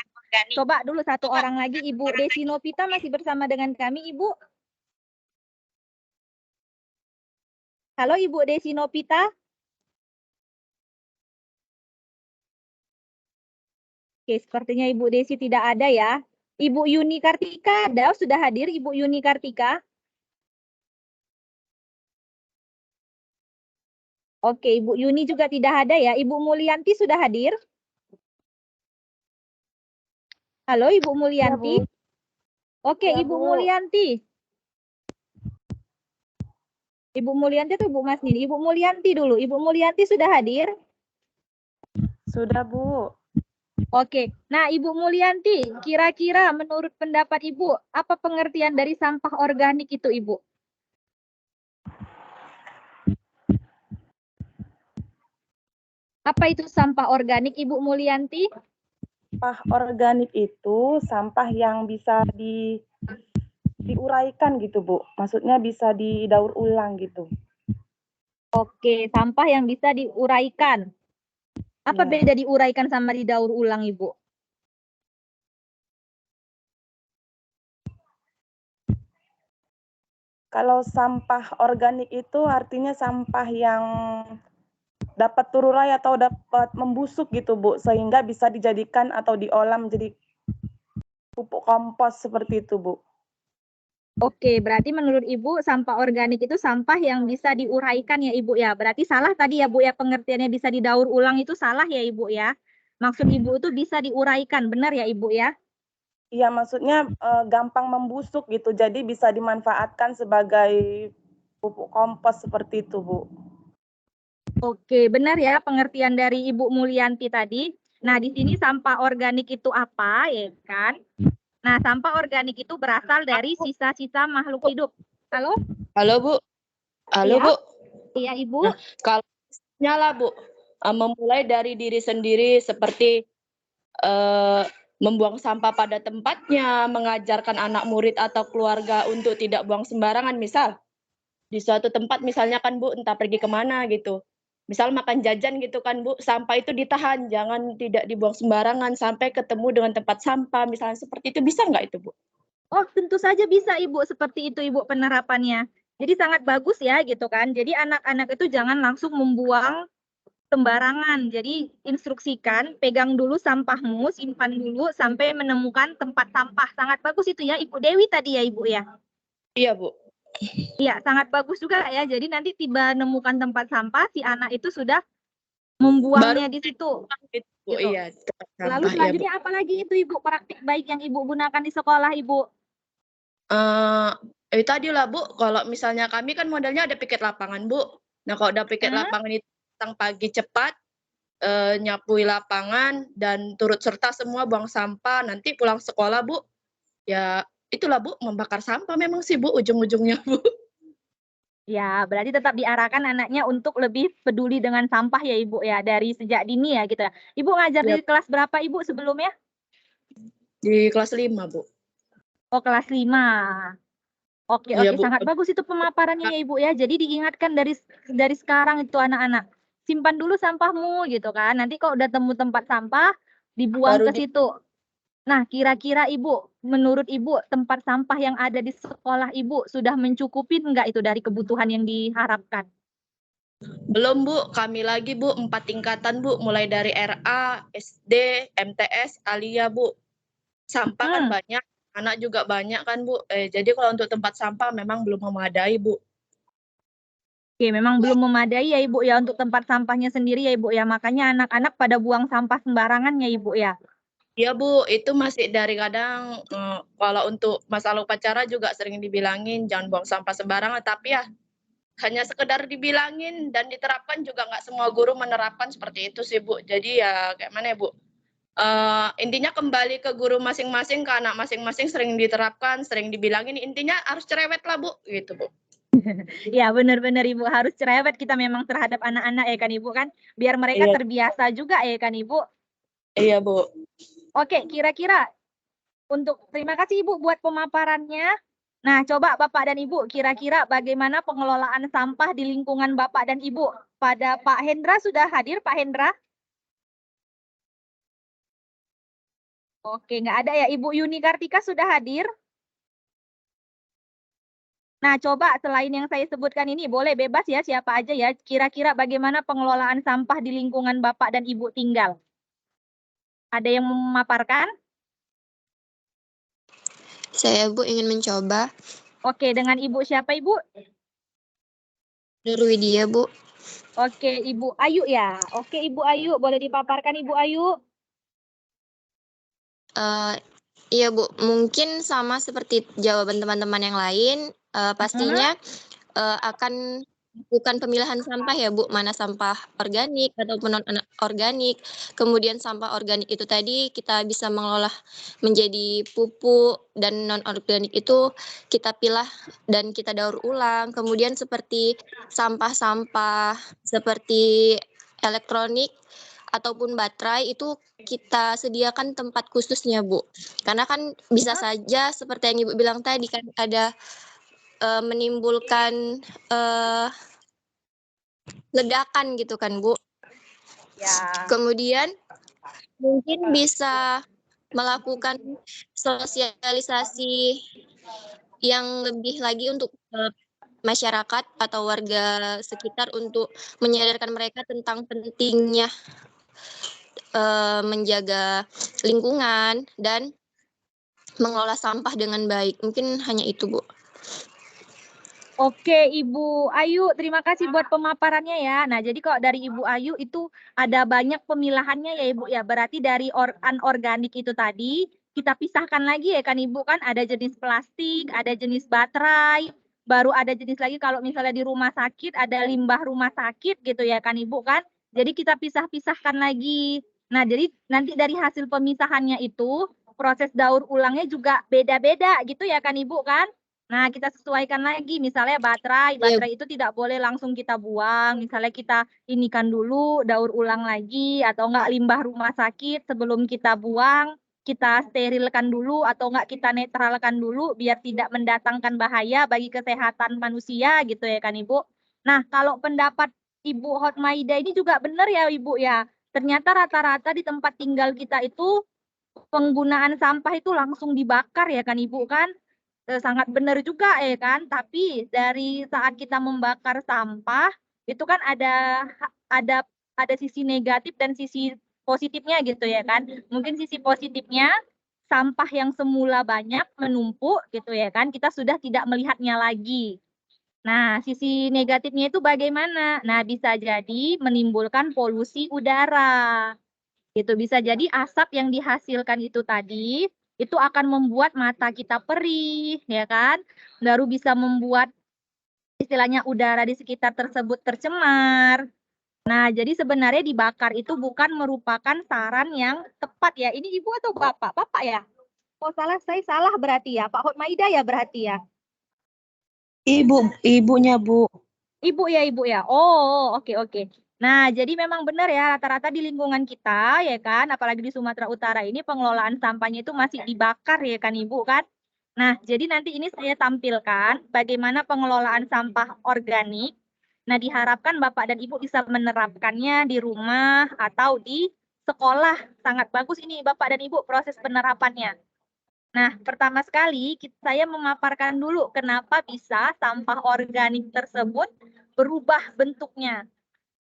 Coba dulu satu orang lagi, Ibu Desi Nopita masih bersama dengan kami, Ibu. Halo, Ibu Desi Nopita. Oke, sepertinya Ibu Desi tidak ada ya. Ibu Yuni Kartika ada, sudah hadir Ibu Yuni Kartika? Oke, Ibu Yuni juga tidak ada ya. Ibu Mulyanti sudah hadir? Halo, Ibu Mulyanti. Ya, Oke, Ya, Ibu Bu. Mulyanti. Ibu Mulyanti atau Ibu Masnini? Ibu Mulyanti dulu. Ibu Mulyanti sudah hadir? Sudah, Bu. Oke. Nah, Ibu Mulyanti, kira-kira menurut pendapat Ibu, apa pengertian dari sampah organik itu, Ibu? Apa itu sampah organik, Ibu Mulyanti? Sampah organik itu sampah yang bisa diuraikan gitu, Bu. Maksudnya bisa didaur ulang gitu. Oke, sampah yang bisa diuraikan. Apa Ya. beda diuraikan sama didaur ulang, Ibu? Kalau sampah organik itu artinya sampah yang dapat terurai atau dapat membusuk gitu, Bu, sehingga bisa dijadikan atau diolah menjadi pupuk kompos seperti itu, Bu. Oke, berarti menurut Ibu sampah organik itu sampah yang bisa diuraikan ya Ibu ya. Berarti salah tadi ya Bu ya, pengertiannya bisa didaur ulang itu salah ya Ibu ya. Maksud Ibu itu bisa diuraikan, benar ya Ibu ya? Iya, maksudnya gampang membusuk gitu, jadi bisa dimanfaatkan sebagai pupuk kompos seperti itu, Bu. Oke, benar ya pengertian dari Ibu Mulyanti tadi. Nah, di sini sampah organik itu apa, ya kan? Nah, sampah organik itu berasal dari sisa-sisa makhluk hidup. Halo? Halo Bu, halo Iya? Bu. Iya, Ibu. Nah, kalau nyala Bu, memulai dari diri sendiri seperti membuang sampah pada tempatnya, mengajarkan anak murid atau keluarga untuk tidak buang sembarangan. Misal di suatu tempat misalnya kan Bu, entah pergi kemana gitu. Misal makan jajan gitu kan Bu, sampah itu ditahan, jangan tidak dibuang sembarangan sampai ketemu dengan tempat sampah, misalnya seperti itu, bisa nggak itu Bu? Oh, tentu saja bisa Ibu, seperti itu Ibu penerapannya. Jadi sangat bagus ya gitu kan. Jadi anak-anak itu jangan langsung membuang sembarangan. Jadi instruksikan, pegang dulu sampahmu, simpan dulu sampai menemukan tempat sampah. Sangat bagus itu ya Ibu Dewi tadi ya Ibu ya. Iya Bu. Iya, sangat bagus juga ya. Jadi nanti tiba menemukan tempat sampah, si anak itu sudah membuangnya di situ. Bu, Gitu. iya. Lalu selanjutnya apa lagi itu Ibu praktik baik yang Ibu gunakan di sekolah Ibu? Tadi lah Bu, kalau misalnya kami kan modelnya ada piket lapangan Bu. Nah kalau udah piket lapangan itu datang pagi cepat, nyapui lapangan dan turut serta semua buang sampah. Nanti pulang sekolah Bu, ya itulah Bu, membakar sampah memang sih Bu ujung-ujungnya Bu. Ya, berarti tetap diarahkan anaknya untuk lebih peduli dengan sampah ya Ibu ya, dari sejak dini ya gitu ya. Ibu ngajar di kelas berapa Ibu sebelumnya? Di kelas 5 Bu. Oh, kelas 5. Oke, Iya, oke, Bu. sangat bagus itu pemaparannya ya Ibu ya. Jadi diingatkan dari sekarang itu anak-anak. Simpan dulu sampahmu gitu kan. Nanti kalau udah temu tempat sampah, dibuang Baru ke situ. Nah, kira-kira Ibu, menurut Ibu, tempat sampah yang ada di sekolah Ibu sudah mencukupi enggak itu dari kebutuhan yang diharapkan? Belum Bu, kami lagi Bu, 4 tingkatan Bu, mulai dari RA, SD, MTS, Alia Bu. Sampah kan banyak, anak juga banyak kan Bu. Jadi kalau untuk tempat sampah memang belum memadai Bu. Oke, memang belum memadai ya Ibu ya untuk tempat sampahnya sendiri ya Ibu ya. Makanya anak-anak pada buang sampah sembarangan ya Ibu ya. Iya Bu, itu masih dari kadang kalau untuk masalah upacara juga sering dibilangin jangan buang sampah sembarangan, tapi ya hanya sekedar dibilangin dan diterapkan juga nggak semua guru menerapkan seperti itu sih Bu. Jadi ya kayak mana ya Bu? Intinya kembali ke guru masing-masing, ke anak masing-masing, sering diterapkan, sering dibilangin, intinya harus cerewet lah Bu, gitu Bu. Ya benar-benar Ibu, harus cerewet kita memang terhadap anak-anak ya kan Ibu kan, biar mereka terbiasa juga ya kan Ibu. Iya Bu. Oke, kira-kira terima kasih Ibu buat pemaparannya. Nah, coba Bapak dan Ibu, kira-kira bagaimana pengelolaan sampah di lingkungan Bapak dan Ibu? Pada Pak Hendra sudah hadir, Pak Hendra? Oke, nggak ada ya. Ibu Yuni Kartika sudah hadir? Nah, coba selain yang saya sebutkan ini, boleh bebas ya siapa aja ya. Kira-kira bagaimana pengelolaan sampah di lingkungan Bapak dan Ibu tinggal? Ada yang memaparkan? Saya Bu ingin mencoba. Oke, dengan Ibu siapa Ibu? Nurwidia Bu. Oke, Ibu Ayu ya. Oke, Ibu Ayu, boleh dipaparkan Ibu Ayu? Iya Bu, mungkin sama seperti jawaban teman-teman yang lain, pastinya akan bukan pemilahan sampah ya Bu, mana sampah organik ataupun non-organik. Kemudian sampah organik itu tadi kita bisa mengolah menjadi pupuk, dan non-organik itu kita pilah dan kita daur ulang. Kemudian seperti sampah-sampah seperti elektronik ataupun baterai itu kita sediakan tempat khususnya Bu. Karena kan bisa saja seperti yang Ibu bilang tadi kan ada menimbulkan ledakan gitu kan Bu. Ya. Kemudian mungkin bisa melakukan sosialisasi yang lebih lagi untuk masyarakat atau warga sekitar untuk menyadarkan mereka tentang pentingnya menjaga lingkungan dan mengolah sampah dengan baik. Mungkin hanya itu Bu. Oke, Ibu Ayu, terima kasih buat pemaparannya ya. Nah, jadi kalau dari Ibu Ayu itu ada banyak pemilahannya ya Ibu ya. Berarti dari anorganik itu tadi kita pisahkan lagi ya kan Ibu kan, ada jenis plastik, ada jenis baterai, baru ada jenis lagi kalau misalnya di rumah sakit ada limbah rumah sakit gitu ya kan Ibu kan. Jadi kita pisah-pisahkan lagi. Nah, jadi nanti dari hasil pemisahannya itu, proses daur ulangnya juga beda-beda gitu ya kan Ibu kan? Nah, kita sesuaikan lagi, misalnya baterai itu tidak boleh langsung kita buang, misalnya kita inikan dulu, daur ulang lagi, atau enggak limbah rumah sakit sebelum kita buang, kita sterilkan dulu, atau enggak kita netralkan dulu, biar tidak mendatangkan bahaya bagi kesehatan manusia gitu ya kan Ibu. Nah, kalau pendapat Ibu Hotmaida ini juga benar ya Ibu ya, ternyata rata-rata di tempat tinggal kita itu penggunaan sampah itu langsung dibakar ya kan Ibu kan? Sangat benar juga ya kan, tapi dari saat kita membakar sampah itu kan ada sisi negatif dan sisi positifnya gitu ya kan. Mungkin sisi positifnya sampah yang semula banyak menumpuk gitu ya kan, kita sudah tidak melihatnya lagi. Nah, sisi negatifnya itu bagaimana? Nah, bisa jadi menimbulkan polusi udara. Itu bisa jadi asap yang dihasilkan itu tadi itu akan membuat mata kita perih, ya kan? Baru bisa membuat istilahnya udara di sekitar tersebut tercemar. Nah, jadi sebenarnya dibakar itu bukan merupakan saran yang tepat ya. Ini Ibu atau Bapak? Bapak ya? Oh salah, saya salah berarti ya. Pak Hotmaida ya berarti ya? Ibunya Bu. Ibu ya. Oh, oke. Nah, jadi memang benar ya rata-rata di lingkungan kita ya kan, apalagi di Sumatera Utara ini pengelolaan sampahnya itu masih dibakar ya kan Ibu kan. Nah, jadi nanti ini saya tampilkan bagaimana pengelolaan sampah organik. Nah, diharapkan Bapak dan Ibu bisa menerapkannya di rumah atau di sekolah. Sangat bagus ini Bapak dan Ibu proses penerapannya. Nah, pertama sekali saya memaparkan dulu kenapa bisa sampah organik tersebut berubah bentuknya.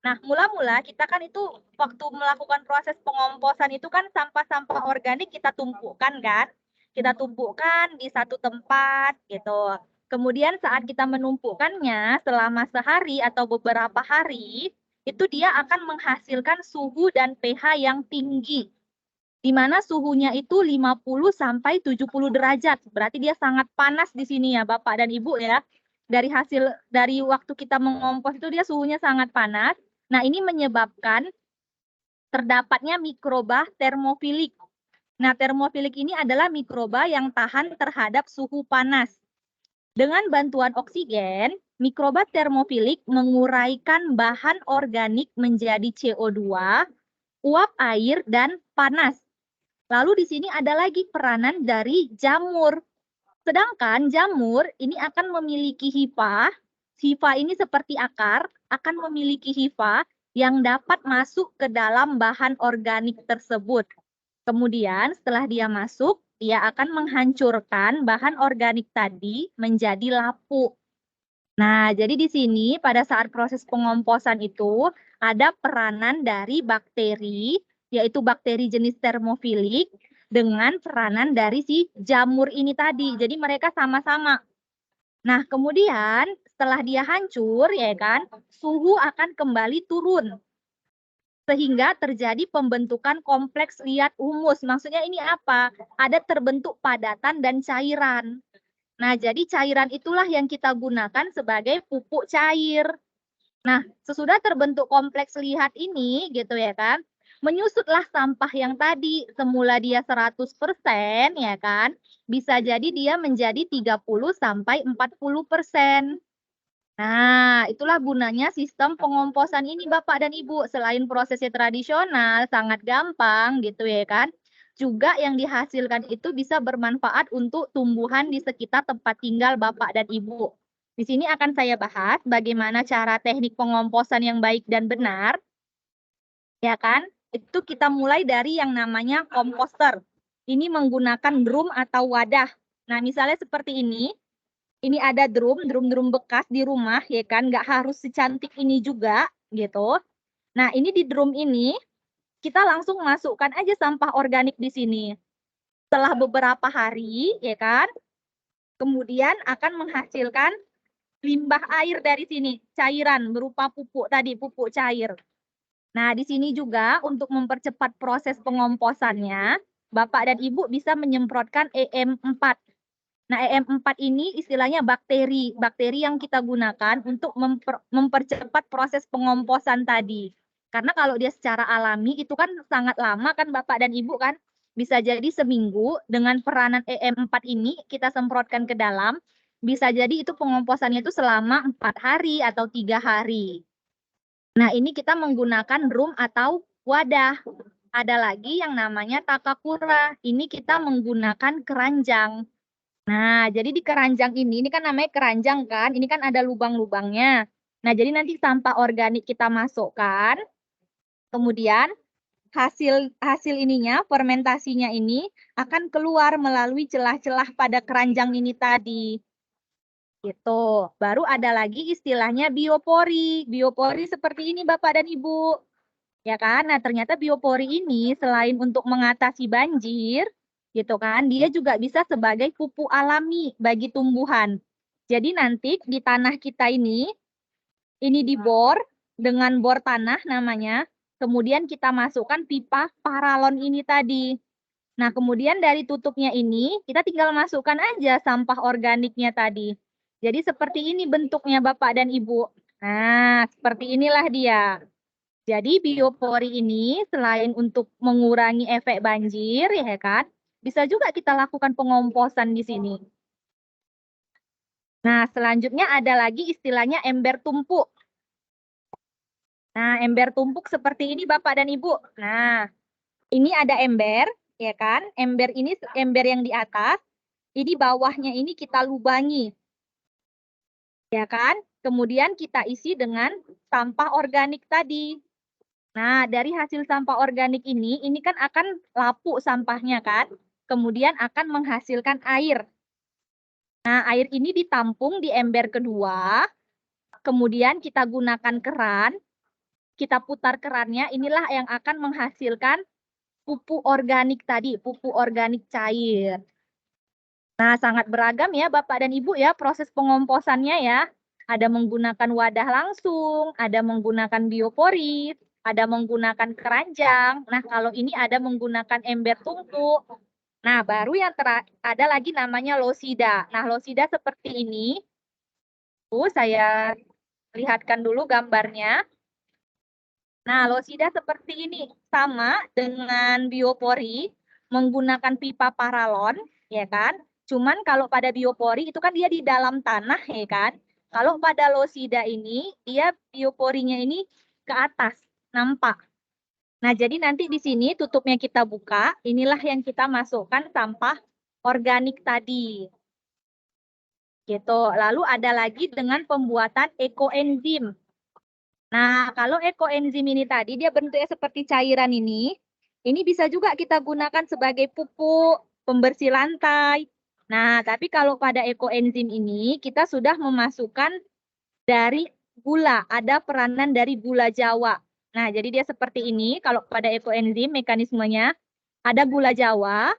Nah, mula-mula kita kan itu waktu melakukan proses pengomposan itu kan sampah-sampah organik kita tumpukan kan? Kita tumpukan di satu tempat gitu. Kemudian saat kita menumpukkannya selama sehari atau beberapa hari, itu dia akan menghasilkan suhu dan pH yang tinggi. Di mana suhunya itu 50 sampai 70 derajat. Berarti dia sangat panas di sini ya Bapak dan Ibu ya. Dari waktu kita mengompos itu dia suhunya sangat panas. Nah, ini menyebabkan terdapatnya mikroba termofilik. Nah, termofilik ini adalah mikroba yang tahan terhadap suhu panas. Dengan bantuan oksigen, mikroba termofilik menguraikan bahan organik menjadi CO2, uap air, dan panas. Lalu di sini ada lagi peranan dari jamur. Sedangkan jamur ini akan memiliki hifa. Hifa ini seperti akar, akan memiliki hifa yang dapat masuk ke dalam bahan organik tersebut. Kemudian setelah dia masuk, dia akan menghancurkan bahan organik tadi menjadi lapuk. Nah, jadi di sini pada saat proses pengomposan itu ada peranan dari bakteri, yaitu bakteri jenis termofilik, dengan peranan dari si jamur ini tadi. Jadi mereka sama-sama. Nah, kemudian setelah dia hancur, ya kan, suhu akan kembali turun. Sehingga terjadi pembentukan kompleks liat humus. Maksudnya ini apa? Ada terbentuk padatan dan cairan. Nah, jadi cairan itulah yang kita gunakan sebagai pupuk cair. Nah, sesudah terbentuk kompleks liat ini, gitu ya kan, menyusutlah sampah yang tadi, semula dia 100%, ya kan, bisa jadi dia menjadi 30-40%. Nah, itulah gunanya sistem pengomposan ini Bapak dan Ibu. Selain prosesnya tradisional, sangat gampang gitu ya kan. Juga yang dihasilkan itu bisa bermanfaat untuk tumbuhan di sekitar tempat tinggal Bapak dan Ibu. Di sini akan saya bahas bagaimana cara teknik pengomposan yang baik dan benar. Ya kan? Itu kita mulai dari yang namanya komposter. Ini menggunakan drum atau wadah. Nah, misalnya seperti ini. Ini ada drum bekas di rumah, ya kan? Nggak harus secantik ini juga, gitu. Nah, ini di drum ini, kita langsung masukkan aja sampah organik di sini. Setelah beberapa hari, ya kan? Kemudian akan menghasilkan limbah air dari sini, cairan berupa pupuk tadi, pupuk cair. Nah, di sini juga untuk mempercepat proses pengomposannya, Bapak dan Ibu bisa menyemprotkan EM4. Nah, EM4 ini istilahnya bakteri yang kita gunakan untuk mempercepat proses pengomposan tadi. Karena kalau dia secara alami itu kan sangat lama kan Bapak dan Ibu kan. Bisa jadi seminggu dengan peranan EM4 ini kita semprotkan ke dalam. Bisa jadi itu pengomposannya itu selama 4 hari atau 3 hari. Nah ini kita menggunakan drum atau wadah. Ada lagi yang namanya takakura. Ini kita menggunakan keranjang. Nah, jadi di keranjang ini kan namanya keranjang kan, ini kan ada lubang-lubangnya. Nah, jadi nanti sampah organik kita masukkan, kemudian hasil ininya, fermentasinya ini akan keluar melalui celah-celah pada keranjang ini tadi. Gitu. Baru ada lagi istilahnya biopori. Biopori seperti ini Bapak dan Ibu. Ya kan? Nah, ternyata biopori ini selain untuk mengatasi banjir, gitu kan, dia juga bisa sebagai pupuk alami bagi tumbuhan. Jadi nanti di tanah kita ini dibor dengan bor tanah namanya, kemudian kita masukkan pipa paralon ini tadi. Nah, kemudian dari tutupnya ini, kita tinggal masukkan aja sampah organiknya tadi. Jadi seperti ini bentuknya Bapak dan Ibu. Nah, seperti inilah dia. Jadi biopori ini selain untuk mengurangi efek banjir ya kan, bisa juga kita lakukan pengomposan di sini. Nah, selanjutnya ada lagi istilahnya ember tumpuk. Nah, ember tumpuk seperti ini Bapak dan Ibu. Nah, ini ada ember ya kan? Ember ini ember yang di atas, ini bawahnya ini kita lubangi. Ya kan? Kemudian kita isi dengan sampah organik tadi. Nah, dari hasil sampah organik ini kan akan lapuk sampahnya kan, kemudian akan menghasilkan air. Nah, air ini ditampung di ember kedua, kemudian kita gunakan keran, kita putar kerannya, inilah yang akan menghasilkan pupuk organik tadi, pupuk organik cair. Nah, sangat beragam ya Bapak dan Ibu ya proses pengomposannya ya. Ada menggunakan wadah langsung, ada menggunakan biopori, ada menggunakan keranjang. Nah, kalau ini ada menggunakan ember tumpuk. Nah, baru yang ada lagi namanya losida. Nah, losida seperti ini. Saya lihatkan dulu gambarnya. Nah, losida seperti ini. Sama dengan biopori, menggunakan pipa paralon, ya kan? Cuman kalau pada biopori itu kan dia di dalam tanah, ya kan? Kalau pada losida ini, dia bioporinya ini ke atas, nampak. Nah, jadi nanti di sini tutupnya kita buka, inilah yang kita masukkan sampah organik tadi. Gitu. Lalu ada lagi dengan pembuatan ekoenzim. Nah, kalau ekoenzim ini tadi, dia bentuknya seperti cairan ini bisa juga kita gunakan sebagai pupuk, pembersih lantai. Nah, tapi kalau pada ekoenzim ini, kita sudah memasukkan dari gula, ada peranan dari gula Jawa. Nah, jadi dia seperti ini, kalau pada ekoenzim mekanismenya, ada gula Jawa,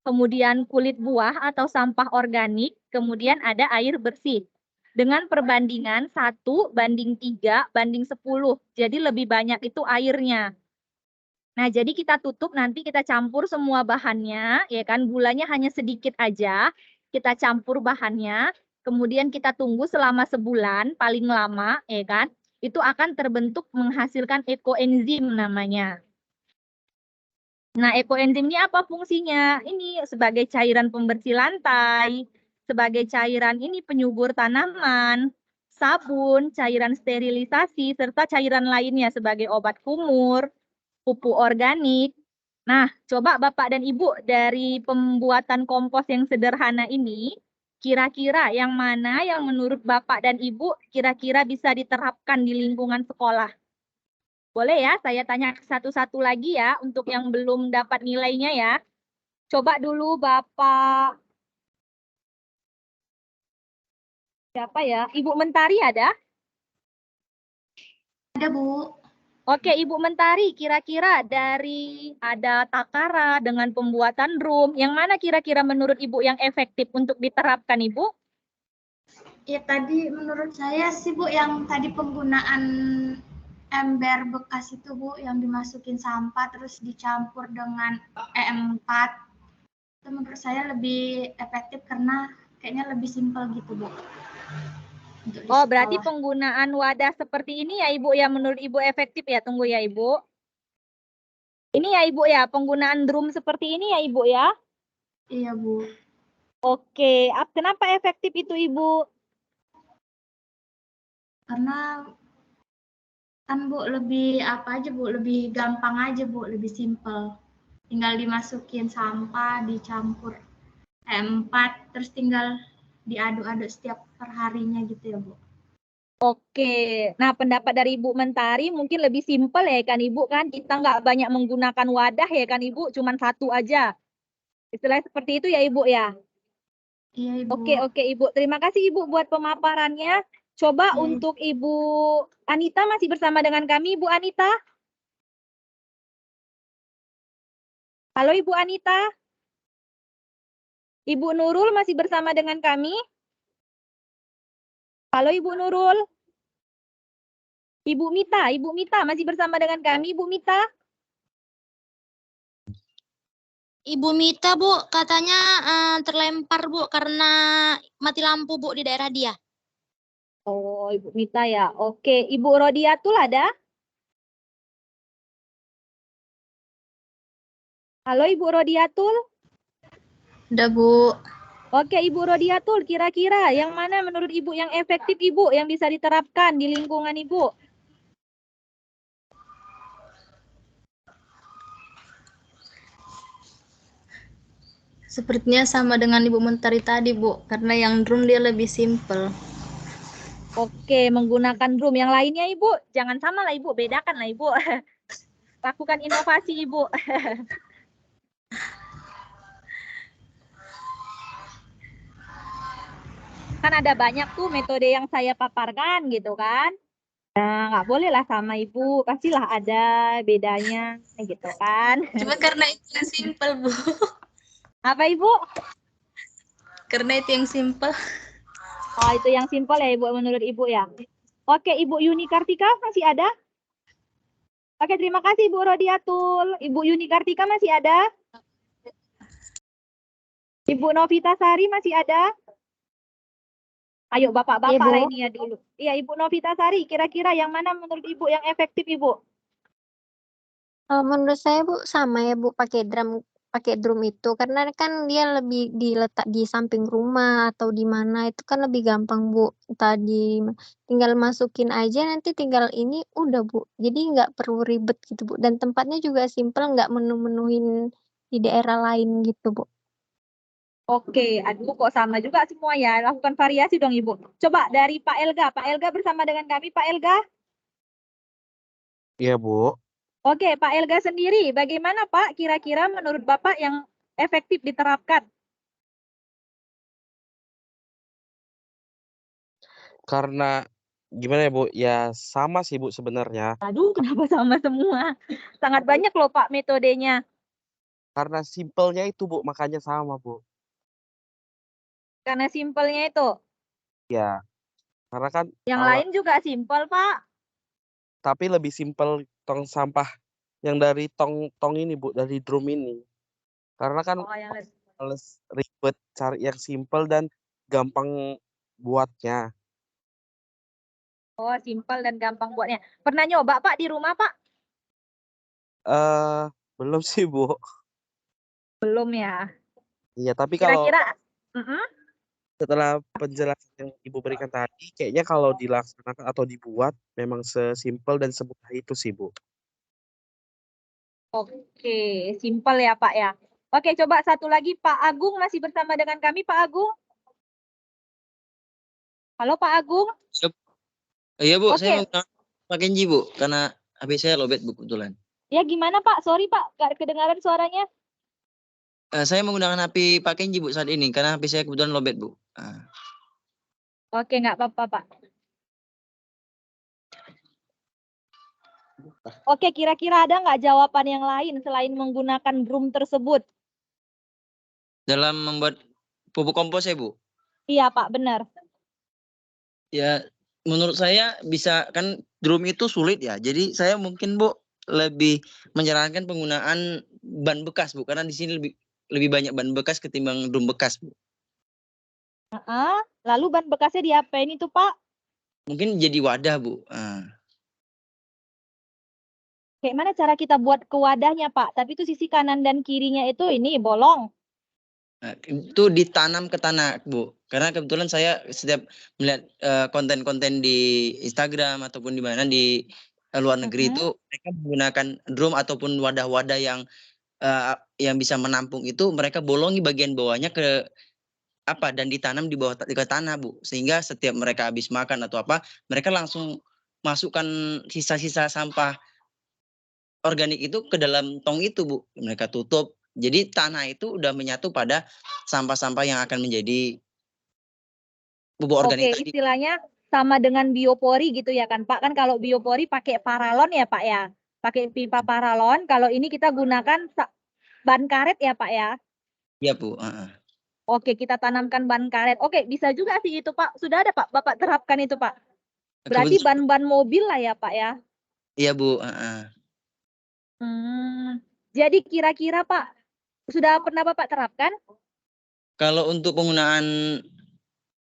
kemudian kulit buah atau sampah organik, kemudian ada air bersih. Dengan perbandingan 1:3:10, jadi lebih banyak itu airnya. Nah, jadi kita tutup, nanti kita campur semua bahannya, ya kan, gulanya hanya sedikit aja, kita campur bahannya, kemudian kita tunggu selama sebulan, paling lama, ya kan, itu akan terbentuk menghasilkan ekoenzim namanya. Nah, ekoenzim ini apa fungsinya? Ini sebagai cairan pembersih lantai, sebagai cairan ini penyubur tanaman, sabun, cairan sterilisasi, serta cairan lainnya sebagai obat kumur, pupuk organik. Nah, coba Bapak dan Ibu dari pembuatan kompos yang sederhana ini, kira-kira yang mana yang menurut Bapak dan Ibu kira-kira bisa diterapkan di lingkungan sekolah? Boleh ya, saya tanya satu-satu lagi ya untuk yang belum dapat nilainya ya. Coba dulu Bapak. Siapa ya? Ibu Mentari ada? Ada, Bu. Oke, Ibu Mentari, kira-kira dari ada takara dengan pembuatan drum, yang mana kira-kira menurut Ibu yang efektif untuk diterapkan, Ibu? Ya, tadi menurut saya sih, Bu, yang tadi penggunaan ember bekas itu, Bu, yang dimasukin sampah terus dicampur dengan EM4. Itu menurut saya lebih efektif karena kayaknya lebih simpel gitu, Bu. untuk di Oh, berarti sekolah. penggunaan wadah seperti ini ya Ibu ya menurut Ibu efektif ya. Tunggu ya Ibu. Ini ya Ibu ya, penggunaan drum seperti ini ya Ibu ya. Iya, Bu. Oke, kenapa efektif itu Ibu? Karena kan Bu lebih apa aja Bu, lebih gampang aja Bu, lebih simpel. Tinggal dimasukin sampah, dicampur M4, terus tinggal diaduk-aduk setiap perharinya gitu ya Bu. Oke, nah pendapat dari Ibu Mentari mungkin lebih simpel ya kan Ibu kan, kita nggak banyak menggunakan wadah ya kan Ibu, cuma satu aja. Istilahnya seperti itu ya Ibu ya. Iya Ibu. Oke Ibu, terima kasih Ibu buat pemaparannya. Coba Iya. untuk Ibu Anita masih bersama dengan kami, Ibu Anita. Halo Ibu Anita. Ibu Nurul masih bersama dengan kami. Halo Ibu Nurul. Ibu Mita masih bersama dengan kami, Ibu Mita. Ibu Mita, Bu, katanya terlempar, Bu, karena mati lampu, Bu, di daerah dia. Oh, Ibu Mita ya. Oke, Ibu Rodiatul ada? Halo Ibu Rodiatul. Udah, Bu. Oke, Ibu Rodiatul, kira-kira yang mana menurut Ibu yang efektif Ibu, yang bisa diterapkan di lingkungan Ibu? Sepertinya sama dengan Ibu Mentari tadi, Bu, karena yang drum dia lebih simple. Oke, menggunakan drum. Yang lainnya Ibu, jangan sama lah Ibu, bedakan lah Ibu. Lakukan inovasi Ibu. Kan ada banyak tuh metode yang saya paparkan gitu kan. Nah, nggak boleh lah sama Ibu, pastilah ada bedanya gitu kan. Cuma karena itu yang simple, Bu. Apa Ibu? Karena itu yang simple. Oh, itu yang simpel ya Ibu menurut Ibu ya. Oke, Ibu Yuni Kartika masih ada? Oke, terima kasih Ibu Rodiatul. Ibu Yuni Kartika masih ada? Ibu Novita Sari masih ada? Ayo bapak-bapak lah ini ya dulu. Iya, Ibu Novita Sari, kira-kira yang mana menurut Ibu yang efektif Ibu? Menurut saya Bu sama ya Bu pakai drum itu karena kan dia lebih diletak di samping rumah atau di mana itu kan lebih gampang Bu. Tadi tinggal masukin aja nanti tinggal ini udah Bu. Jadi nggak perlu ribet gitu Bu. Dan tempatnya juga simple nggak menu-menuhin di daerah lain gitu Bu. Oke, aduh kok sama juga semua ya. Lakukan variasi dong Ibu. Coba dari Pak Elga. Pak Elga bersama dengan kami, Pak Elga. Iya, Bu. Oke, Pak Elga sendiri, bagaimana Pak kira-kira menurut Bapak yang efektif diterapkan? Karena gimana ya, Bu? Ya sama sih, Bu, sebenarnya. Aduh, kenapa sama semua? Sangat banyak loh Pak metodenya. Karena simpelnya itu, Bu, makanya sama, Bu. Karena simpelnya itu. Ya, karena kan Yang kalau lain juga simpel, Pak. tapi lebih simpel tong sampah yang dari tong ini, Bu, dari drum ini. Karena kan Oh, yang lain. males ribet cari yang simpel dan gampang buatnya. Oh, simpel dan gampang buatnya. Pernah nyoba Pak di rumah, Pak? Belum sih, Bu. Belum ya. Iya, tapi kalau Kira-kira setelah penjelasan yang Ibu berikan tadi, kayaknya kalau dilaksanakan atau dibuat memang sesimpel dan semudah itu sih, Bu. Oke, simpel ya Pak ya. Oke, coba satu lagi Pak Agung masih bersama dengan kami, Pak Agung. Halo Pak Agung. Iya Bu, Oke. saya mau pakai Kenji Bu, karena HP saya lowbat Bu kebetulan. Ya gimana Pak? Sorry Pak, gak kedengaran suaranya. Saya menggunakan HP Pak Kenji Bu saat ini, karena HP saya kebetulan lowbat Bu. Oke, nggak apa-apa Pak. Oke, kira-kira ada nggak jawaban yang lain selain menggunakan drum tersebut? Dalam membuat pupuk kompos ya Bu? Iya Pak, benar. Ya, menurut saya bisa, kan drum itu sulit ya. Jadi saya mungkin Bu lebih menyarankan penggunaan ban bekas Bu, karena di sini lebih banyak ban bekas ketimbang drum bekas Bu. Lalu ban bekasnya diapain itu Pak? mungkin jadi wadah, Bu. Kayak mana cara kita buat ke wadahnya, Pak? Tapi itu sisi kanan dan kirinya itu ini bolong. Nah, itu ditanam ke tanah, Bu. Karena kebetulan saya setiap melihat konten-konten di Instagram ataupun di mana di luar negeri itu mereka menggunakan drum ataupun wadah-wadah yang bisa menampung itu, mereka bolongi bagian bawahnya ke dan ditanam di bawah ke tanah, Bu. Sehingga setiap mereka habis makan atau apa, mereka langsung masukkan sisa-sisa sampah organik itu ke dalam tong itu, Bu. Mereka tutup. Jadi tanah itu udah menyatu pada sampah-sampah yang akan menjadi pupuk organik tadi. Istilahnya sama dengan biopori gitu ya kan, Pak? Kan kalau biopori pakai paralon ya, Pak ya? Pakai pipa paralon. Kalau ini kita gunakan ban karet ya, Pak ya? Iya, Bu. Oke, kita tanamkan ban karet. Oke, bisa juga sih itu, Pak. Sudah ada, Pak. Bapak terapkan itu, Pak. Berarti ban-ban mobil lah ya, Pak ya? Iya, Bu. Jadi kira-kira, Pak, sudah pernah Bapak terapkan? Kalau untuk penggunaan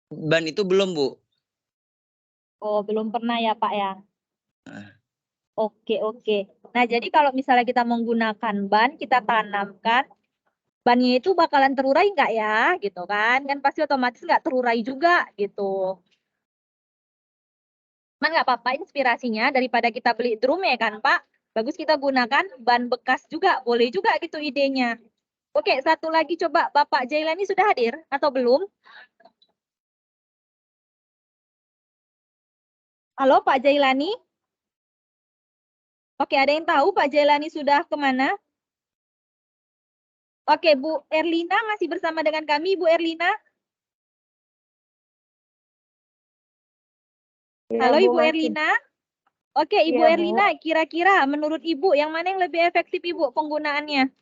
ban itu belum, Bu. Oh, belum pernah ya, Pak ya? Oke. Nah, jadi kalau misalnya kita menggunakan ban, kita tanamkan, bannya itu bakalan terurai nggak ya, gitu kan? Kan pasti otomatis nggak terurai juga, gitu. Emang nggak apa-apa inspirasinya, daripada kita beli drum ya kan, Pak? Bagus kita gunakan ban bekas juga, boleh juga gitu idenya. Oke, satu lagi coba, Bapak Jailani sudah hadir atau belum? Halo, Pak Jailani? Oke, ada yang tahu Pak Jailani sudah kemana? Oke, Bu Erlina masih bersama dengan kami, Bu Erlina. Iya, Halo, Bu, Ibu masih. Erlina. Oke, Ibu Iya, Bu. Erlina, kira-kira menurut Ibu yang mana yang lebih efektif, Ibu, penggunaannya?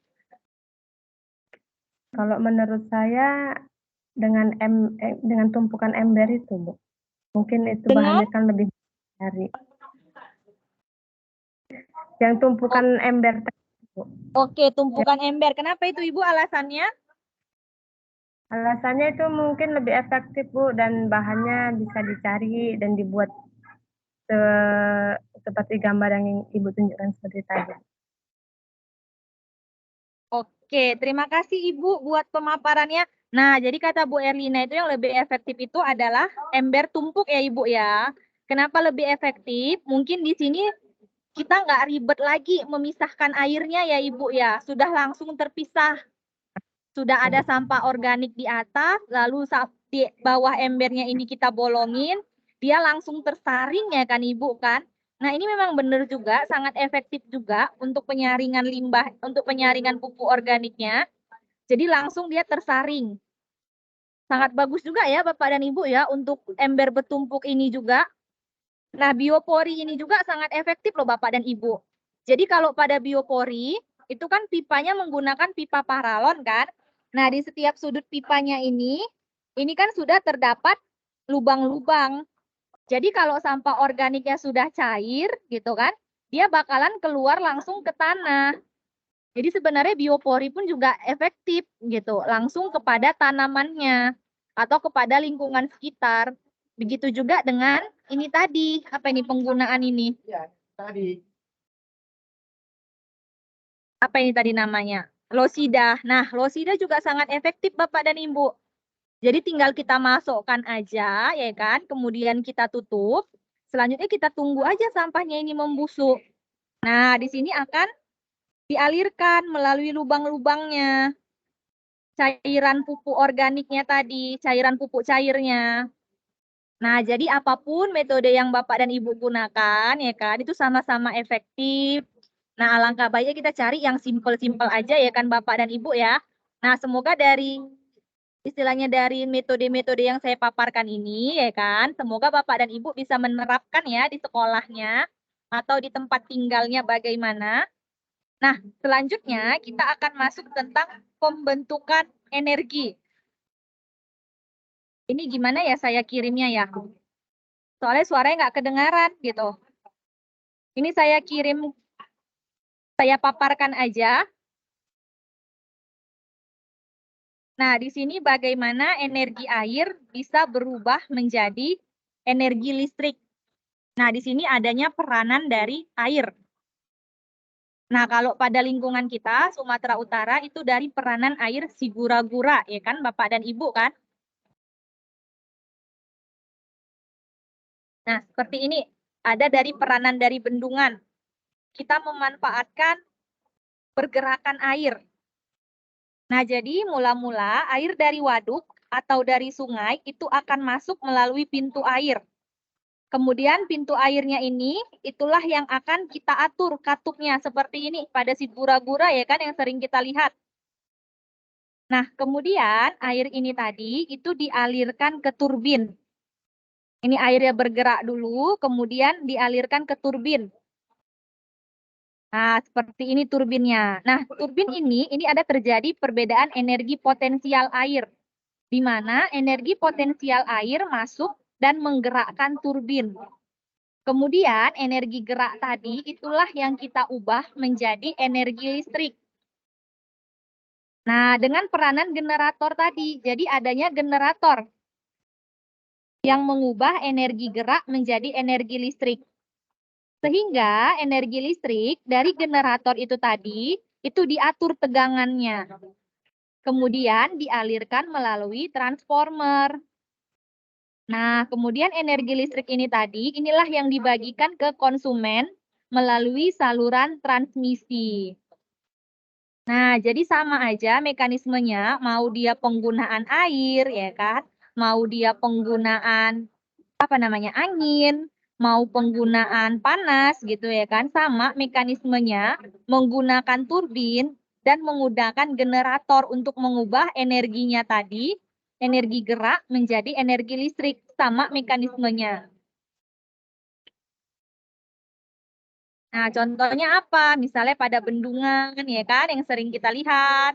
Kalau menurut saya dengan dengan tumpukan ember itu, Bu. Mungkin itu bahannya kan lebih dari yang tumpukan ember tadi, Bu. Oke, tumpukan ember. Kenapa itu, Ibu, alasannya? Alasannya itu mungkin lebih efektif, Bu, dan bahannya bisa dicari dan dibuat seperti gambar yang Ibu tunjukkan seperti tadi. Oke, terima kasih Ibu buat pemaparannya. Nah, jadi kata Bu Erlina itu yang lebih efektif itu adalah ember tumpuk ya Ibu ya. Kenapa lebih efektif? Mungkin di sini kita nggak ribet lagi memisahkan airnya ya Ibu ya. Sudah langsung terpisah. Sudah ada sampah organik di atas, lalu di bawah embernya ini kita bolongin, dia langsung tersaring ya kan Ibu kan. Nah, ini memang benar juga, sangat efektif juga untuk penyaringan limbah, untuk penyaringan pupuk organiknya. Jadi langsung dia tersaring. Sangat bagus juga ya Bapak dan Ibu ya untuk ember bertumpuk ini juga. Nah, biopori ini juga sangat efektif loh Bapak dan Ibu. Jadi kalau pada biopori, itu kan pipanya menggunakan pipa paralon kan. Nah, di setiap sudut pipanya ini kan sudah terdapat lubang-lubang. Jadi kalau sampah organiknya sudah cair gitu kan, dia bakalan keluar langsung ke tanah. Jadi sebenarnya biopori pun juga efektif gitu, langsung kepada tanamannya atau kepada lingkungan sekitar. Begitu juga dengan ini tadi, apa ini penggunaan ini? Apa ini tadi namanya? Losida. Nah, losida juga sangat efektif Bapak dan Ibu. Jadi tinggal kita masukkan aja, ya kan? Kemudian kita tutup. Selanjutnya kita tunggu aja sampahnya ini membusuk. Nah, di sini akan dialirkan melalui lubang-lubangnya. Cairan pupuk organiknya tadi, cairan pupuk cairnya. Nah, jadi apapun metode yang Bapak dan Ibu gunakan, ya kan, itu sama-sama efektif. Nah, alangkah baiknya kita cari yang simpel-simpel aja ya kan Bapak dan Ibu ya. Nah, semoga dari istilahnya dari metode-metode yang saya paparkan ini ya kan, semoga Bapak dan Ibu bisa menerapkan ya di sekolahnya atau di tempat tinggalnya bagaimana. Nah, selanjutnya kita akan masuk tentang pembentukan energi. Ini gimana ya saya kirimnya ya? Soalnya suaranya nggak kedengaran gitu. Ini saya kirim, saya paparkan aja. Nah, di sini bagaimana energi air bisa berubah menjadi energi listrik. Nah, di sini adanya peranan dari air. Nah, kalau pada lingkungan kita, Sumatera Utara, itu dari peranan air si gura-gura, ya kan, Bapak dan Ibu kan? Nah, seperti ini. Ada dari peranan dari bendungan. Kita memanfaatkan pergerakan air. Nah, jadi mula-mula air dari waduk atau dari sungai itu akan masuk melalui pintu air. Kemudian pintu airnya ini, itulah yang akan kita atur katupnya seperti ini pada si gura-gura ya kan yang sering kita lihat. Nah, kemudian air ini tadi itu dialirkan ke turbin. Ini airnya bergerak dulu, kemudian dialirkan ke turbin. Nah, seperti ini turbinnya. Nah, turbin ini ada terjadi perbedaan energi potensial air, di mana energi potensial air masuk dan menggerakkan turbin. Kemudian energi gerak tadi itulah yang kita ubah menjadi energi listrik. Nah, dengan peranan generator tadi, jadi adanya generator yang mengubah energi gerak menjadi energi listrik. Sehingga energi listrik dari generator itu tadi, itu diatur tegangannya. Kemudian dialirkan melalui transformer. Nah, kemudian energi listrik ini tadi, inilah yang dibagikan ke konsumen melalui saluran transmisi. Nah, jadi sama aja mekanismenya, mau dia penggunaan air, ya kan? Mau dia penggunaan, angin, mau penggunaan panas, gitu ya kan? Sama mekanismenya, menggunakan turbin dan menggunakan generator untuk mengubah energinya tadi, energi gerak menjadi energi listrik, sama mekanismenya. Nah, contohnya apa? Misalnya pada bendungan, ya kan, yang sering kita lihat.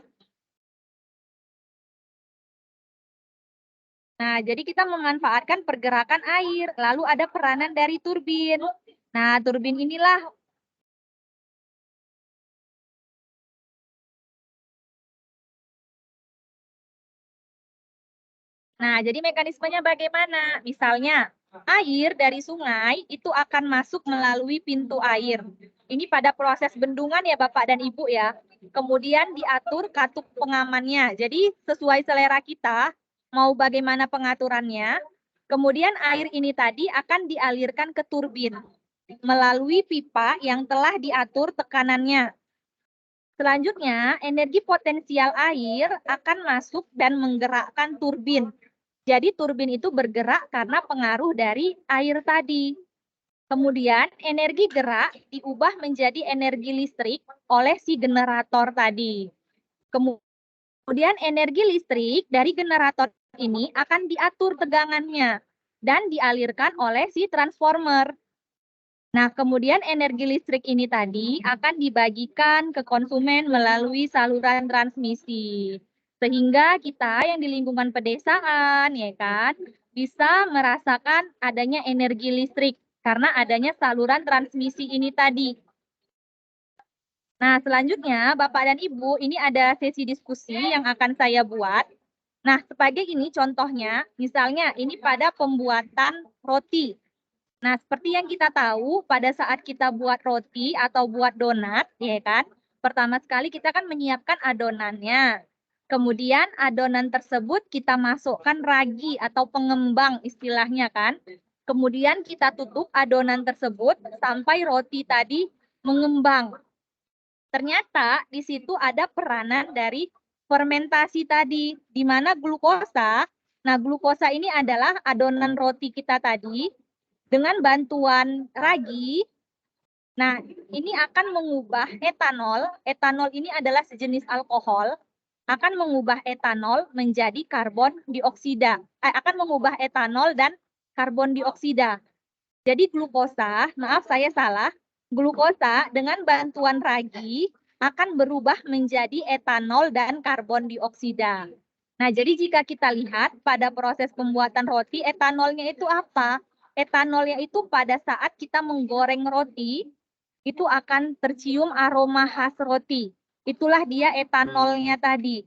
Nah, jadi kita memanfaatkan pergerakan air, lalu ada peranan dari turbin. Nah, turbin inilah Nah, jadi mekanismenya bagaimana? Misalnya, air dari sungai itu akan masuk melalui pintu air. Ini pada proses bendungan ya Bapak dan Ibu ya. Kemudian diatur katup pengamannya. Jadi sesuai selera kita, mau bagaimana pengaturannya. Kemudian air ini tadi akan dialirkan ke turbin melalui pipa yang telah diatur tekanannya. Selanjutnya, energi potensial air akan masuk dan menggerakkan turbin. Jadi turbin itu bergerak karena pengaruh dari air tadi. Kemudian energi gerak diubah menjadi energi listrik oleh si generator tadi. Kemudian energi listrik dari generator ini akan diatur tegangannya dan dialirkan oleh si transformer. Nah, kemudian energi listrik ini tadi akan dibagikan ke konsumen melalui saluran transmisi. Sehingga kita yang di lingkungan pedesaan, ya kan, bisa merasakan adanya energi listrik karena adanya saluran transmisi ini tadi. Nah, selanjutnya Bapak dan Ibu, ini ada sesi diskusi yang akan saya buat. Nah, sebagai ini contohnya, misalnya ini pada pembuatan roti. Nah, seperti yang kita tahu, pada saat kita buat roti atau buat donat, ya kan, pertama sekali kita kan menyiapkan adonannya. Kemudian adonan tersebut kita masukkan ragi atau pengembang istilahnya kan. Kemudian kita tutup adonan tersebut sampai roti tadi mengembang. Ternyata di situ ada peranan dari fermentasi tadi, di mana glukosa, nah glukosa ini adalah adonan roti kita tadi, dengan bantuan ragi, nah ini akan mengubah etanol. Etanol ini adalah sejenis alkohol, akan mengubah etanol menjadi karbon dioksida. Akan mengubah etanol dan karbon dioksida. Jadi glukosa, maaf saya salah, glukosa dengan bantuan ragi akan berubah menjadi etanol dan karbon dioksida. Nah, jadi jika kita lihat pada proses pembuatan roti, etanolnya itu apa? Etanolnya itu pada saat kita menggoreng roti, itu akan tercium aroma khas roti. Itulah dia etanolnya tadi.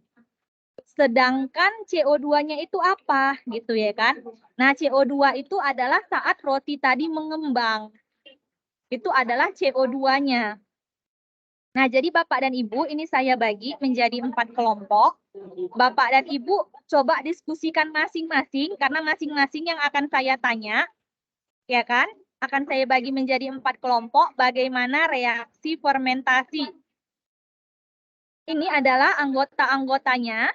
Sedangkan CO2-nya itu apa gitu ya kan? Nah, CO2 itu adalah saat roti tadi mengembang. Itu adalah CO2-nya. Nah, jadi Bapak dan Ibu ini saya bagi menjadi 4 kelompok. Bapak dan Ibu coba diskusikan masing-masing karena masing-masing yang akan saya tanya, ya kan? Akan saya bagi menjadi 4 kelompok bagaimana reaksi fermentasi. Ini adalah anggota-anggotanya.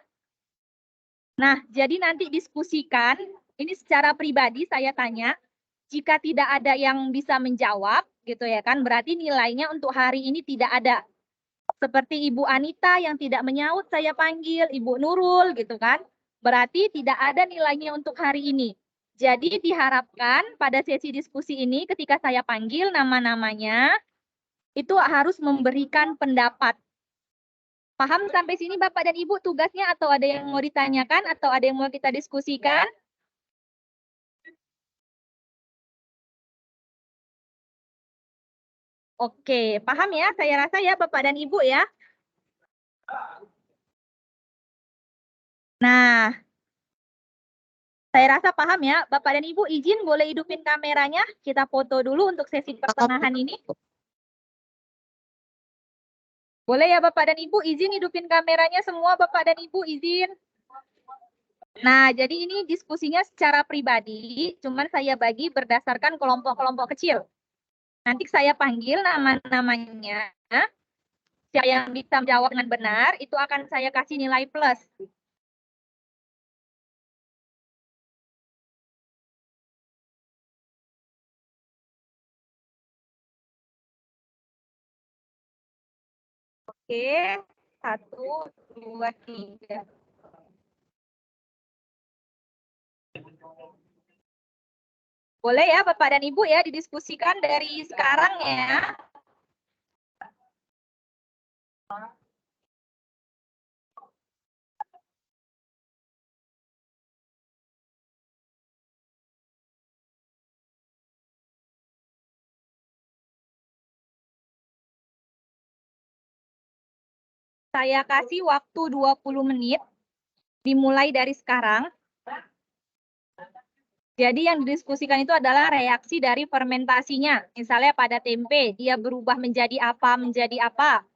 Nah, jadi nanti diskusikan, ini secara pribadi saya tanya, jika tidak ada yang bisa menjawab, gitu ya kan, berarti nilainya untuk hari ini tidak ada. Seperti Ibu Anita yang tidak menyaut saya panggil, Ibu Nurul gitu kan, berarti tidak ada nilainya untuk hari ini. Jadi diharapkan pada sesi diskusi ini ketika saya panggil nama-namanya, itu harus memberikan pendapat. Paham sampai sini Bapak dan Ibu tugasnya atau ada yang mau ditanyakan atau ada yang mau kita diskusikan? Oke, paham ya? Saya rasa ya Bapak dan Ibu ya. Nah, saya rasa paham ya. Bapak dan Ibu izin boleh hidupin kameranya. Kita foto dulu untuk sesi pertengahan ini. Boleh ya Bapak dan Ibu izin hidupin kameranya semua Bapak dan Ibu izin. Nah, jadi ini diskusinya secara pribadi, cuman saya bagi berdasarkan kelompok-kelompok kecil. Nanti saya panggil nama-namanya. Siapa yang bisa menjawab dengan benar, itu akan saya kasih nilai plus. Oke, 1, 2, 3. Boleh ya Bapak dan Ibu ya didiskusikan dari sekarang ya. Saya kasih waktu 20 menit, dimulai dari sekarang. Jadi yang didiskusikan itu adalah reaksi dari fermentasinya. Misalnya pada tempe, dia berubah menjadi apa, menjadi apa.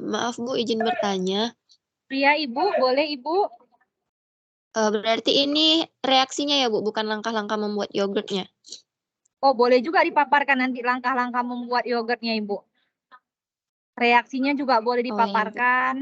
Maaf Bu, izin bertanya. Iya Ibu, boleh Ibu. Berarti ini reaksinya ya Bu, bukan langkah-langkah membuat yogurtnya. Oh, boleh juga dipaparkan nanti langkah-langkah membuat yogurtnya Ibu. Reaksinya juga boleh Oh iya Bu. dipaparkan.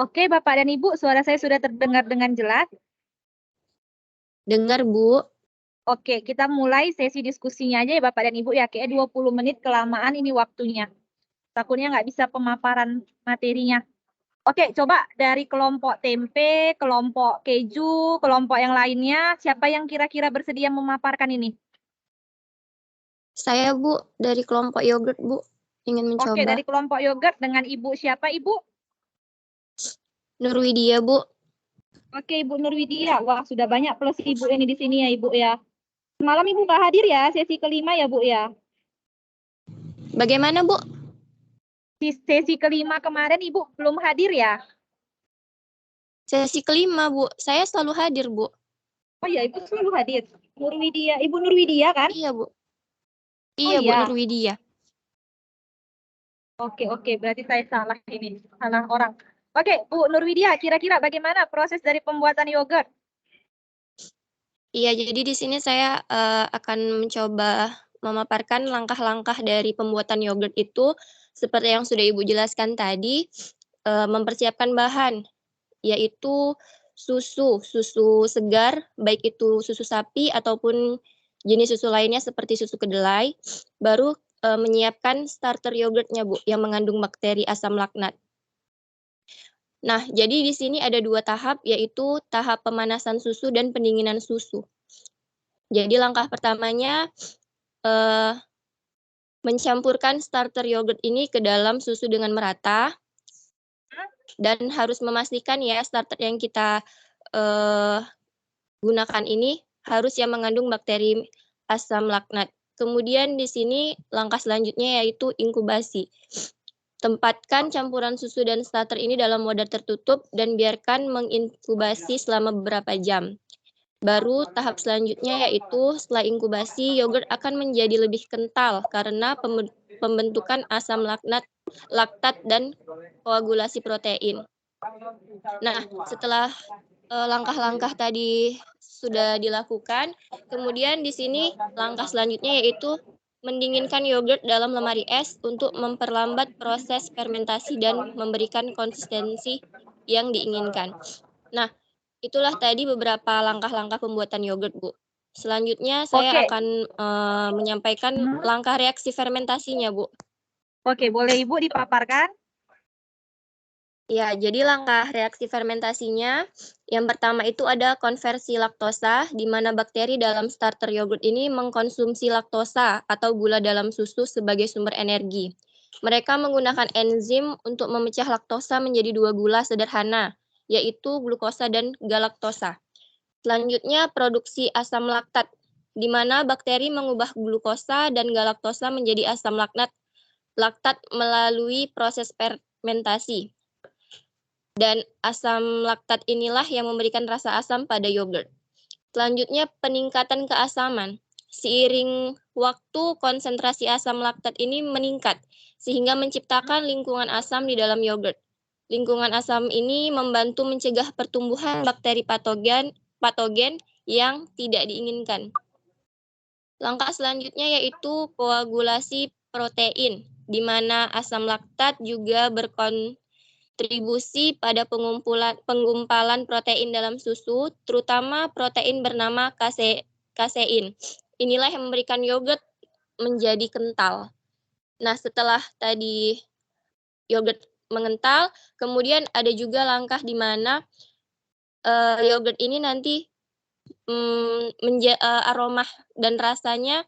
Oke, Bapak dan Ibu, suara saya sudah terdengar dengan jelas. Dengar, Bu. Oke, kita mulai sesi diskusinya aja ya Bapak dan Ibu ya. Kayaknya 20 menit kelamaan ini waktunya. Takutnya nggak bisa pemaparan materinya. Oke, coba dari kelompok tempe, kelompok keju, kelompok yang lainnya, siapa yang kira-kira bersedia memaparkan ini? Saya, Bu, dari kelompok yogurt, Bu. Ingin mencoba. Oke, dari kelompok yogurt dengan Ibu siapa, Ibu? Nurwidia, Bu. Oke, Ibu Nurwidia. Wah, sudah banyak plus Ibu ini di sini ya, Ibu ya. Semalam Ibu nggak hadir ya, sesi kelima ya, Bu ya? Bagaimana, Bu? Di sesi kelima kemarin Ibu belum hadir ya? Sesi kelima, Bu. Saya selalu hadir, Bu. Oh iya, Ibu selalu hadir. Nurwidia, Ibu Nurwidia kan? Iya, Bu. Oh Iya, Bu, iya. Nurwidia. Oke, berarti saya salah ini, salah orang. Oke, Bu Nurwidia, kira-kira bagaimana proses dari pembuatan yogurt? Iya, jadi di sini saya akan mencoba memaparkan langkah-langkah dari pembuatan yogurt itu seperti yang sudah Ibu jelaskan tadi, mempersiapkan bahan, yaitu susu segar, baik itu susu sapi ataupun jenis susu lainnya seperti susu kedelai, baru menyiapkan starter yogurtnya, Bu, yang mengandung bakteri asam laknat. Nah, jadi di sini ada 2 tahap, yaitu tahap pemanasan susu dan pendinginan susu. Jadi langkah pertamanya, mencampurkan starter yogurt ini ke dalam susu dengan merata, dan harus memastikan ya starter yang kita gunakan ini harus yang mengandung bakteri asam laknat. Kemudian di sini langkah selanjutnya yaitu inkubasi. Tempatkan campuran susu dan starter ini dalam wadah tertutup dan biarkan menginkubasi selama beberapa jam. Baru tahap selanjutnya yaitu setelah inkubasi, yogurt akan menjadi lebih kental karena pembentukan asam laktat dan koagulasi protein. Nah, setelah langkah-langkah tadi sudah dilakukan, kemudian di sini langkah selanjutnya yaitu mendinginkan yogurt dalam lemari es untuk memperlambat proses fermentasi dan memberikan konsistensi yang diinginkan. Nah, itulah tadi beberapa langkah-langkah pembuatan yogurt, Bu. Selanjutnya saya Oke. akan menyampaikan langkah reaksi fermentasinya, Bu. Oke, boleh Ibu dipaparkan? Ya, jadi langkah reaksi fermentasinya, yang pertama itu ada konversi laktosa, di mana bakteri dalam starter yogurt ini mengkonsumsi laktosa atau gula dalam susu sebagai sumber energi. Mereka menggunakan enzim untuk memecah laktosa menjadi 2 gula sederhana, yaitu glukosa dan galaktosa. Selanjutnya, produksi asam laktat, di mana bakteri mengubah glukosa dan galaktosa menjadi asam laktat melalui proses fermentasi. Dan asam laktat inilah yang memberikan rasa asam pada yogurt. Selanjutnya, peningkatan keasaman. Seiring waktu, konsentrasi asam laktat ini meningkat, sehingga menciptakan lingkungan asam di dalam yogurt. Lingkungan asam ini membantu mencegah pertumbuhan bakteri patogen yang tidak diinginkan. Langkah selanjutnya yaitu koagulasi protein, di mana asam laktat juga berkontribusi pada penggumpalan protein dalam susu, terutama protein bernama kasein. Inilah yang memberikan yogurt menjadi kental. Nah, setelah tadi yogurt mengental, kemudian ada juga langkah di mana yogurt ini nanti aroma dan rasanya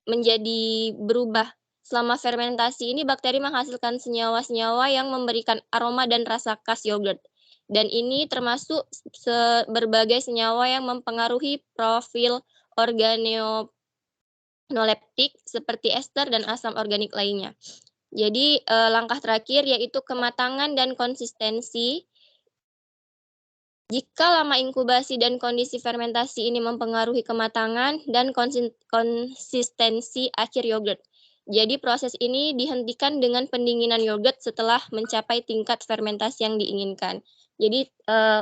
menjadi berubah. Selama fermentasi ini, bakteri menghasilkan senyawa-senyawa yang memberikan aroma dan rasa khas yogurt. Dan ini termasuk berbagai senyawa yang mempengaruhi profil organoleptik seperti ester dan asam organik lainnya. Jadi langkah terakhir yaitu kematangan dan konsistensi. Jika lama inkubasi dan kondisi fermentasi ini mempengaruhi kematangan dan konsistensi akhir yogurt. Jadi proses ini dihentikan dengan pendinginan yogurt setelah mencapai tingkat fermentasi yang diinginkan. Jadi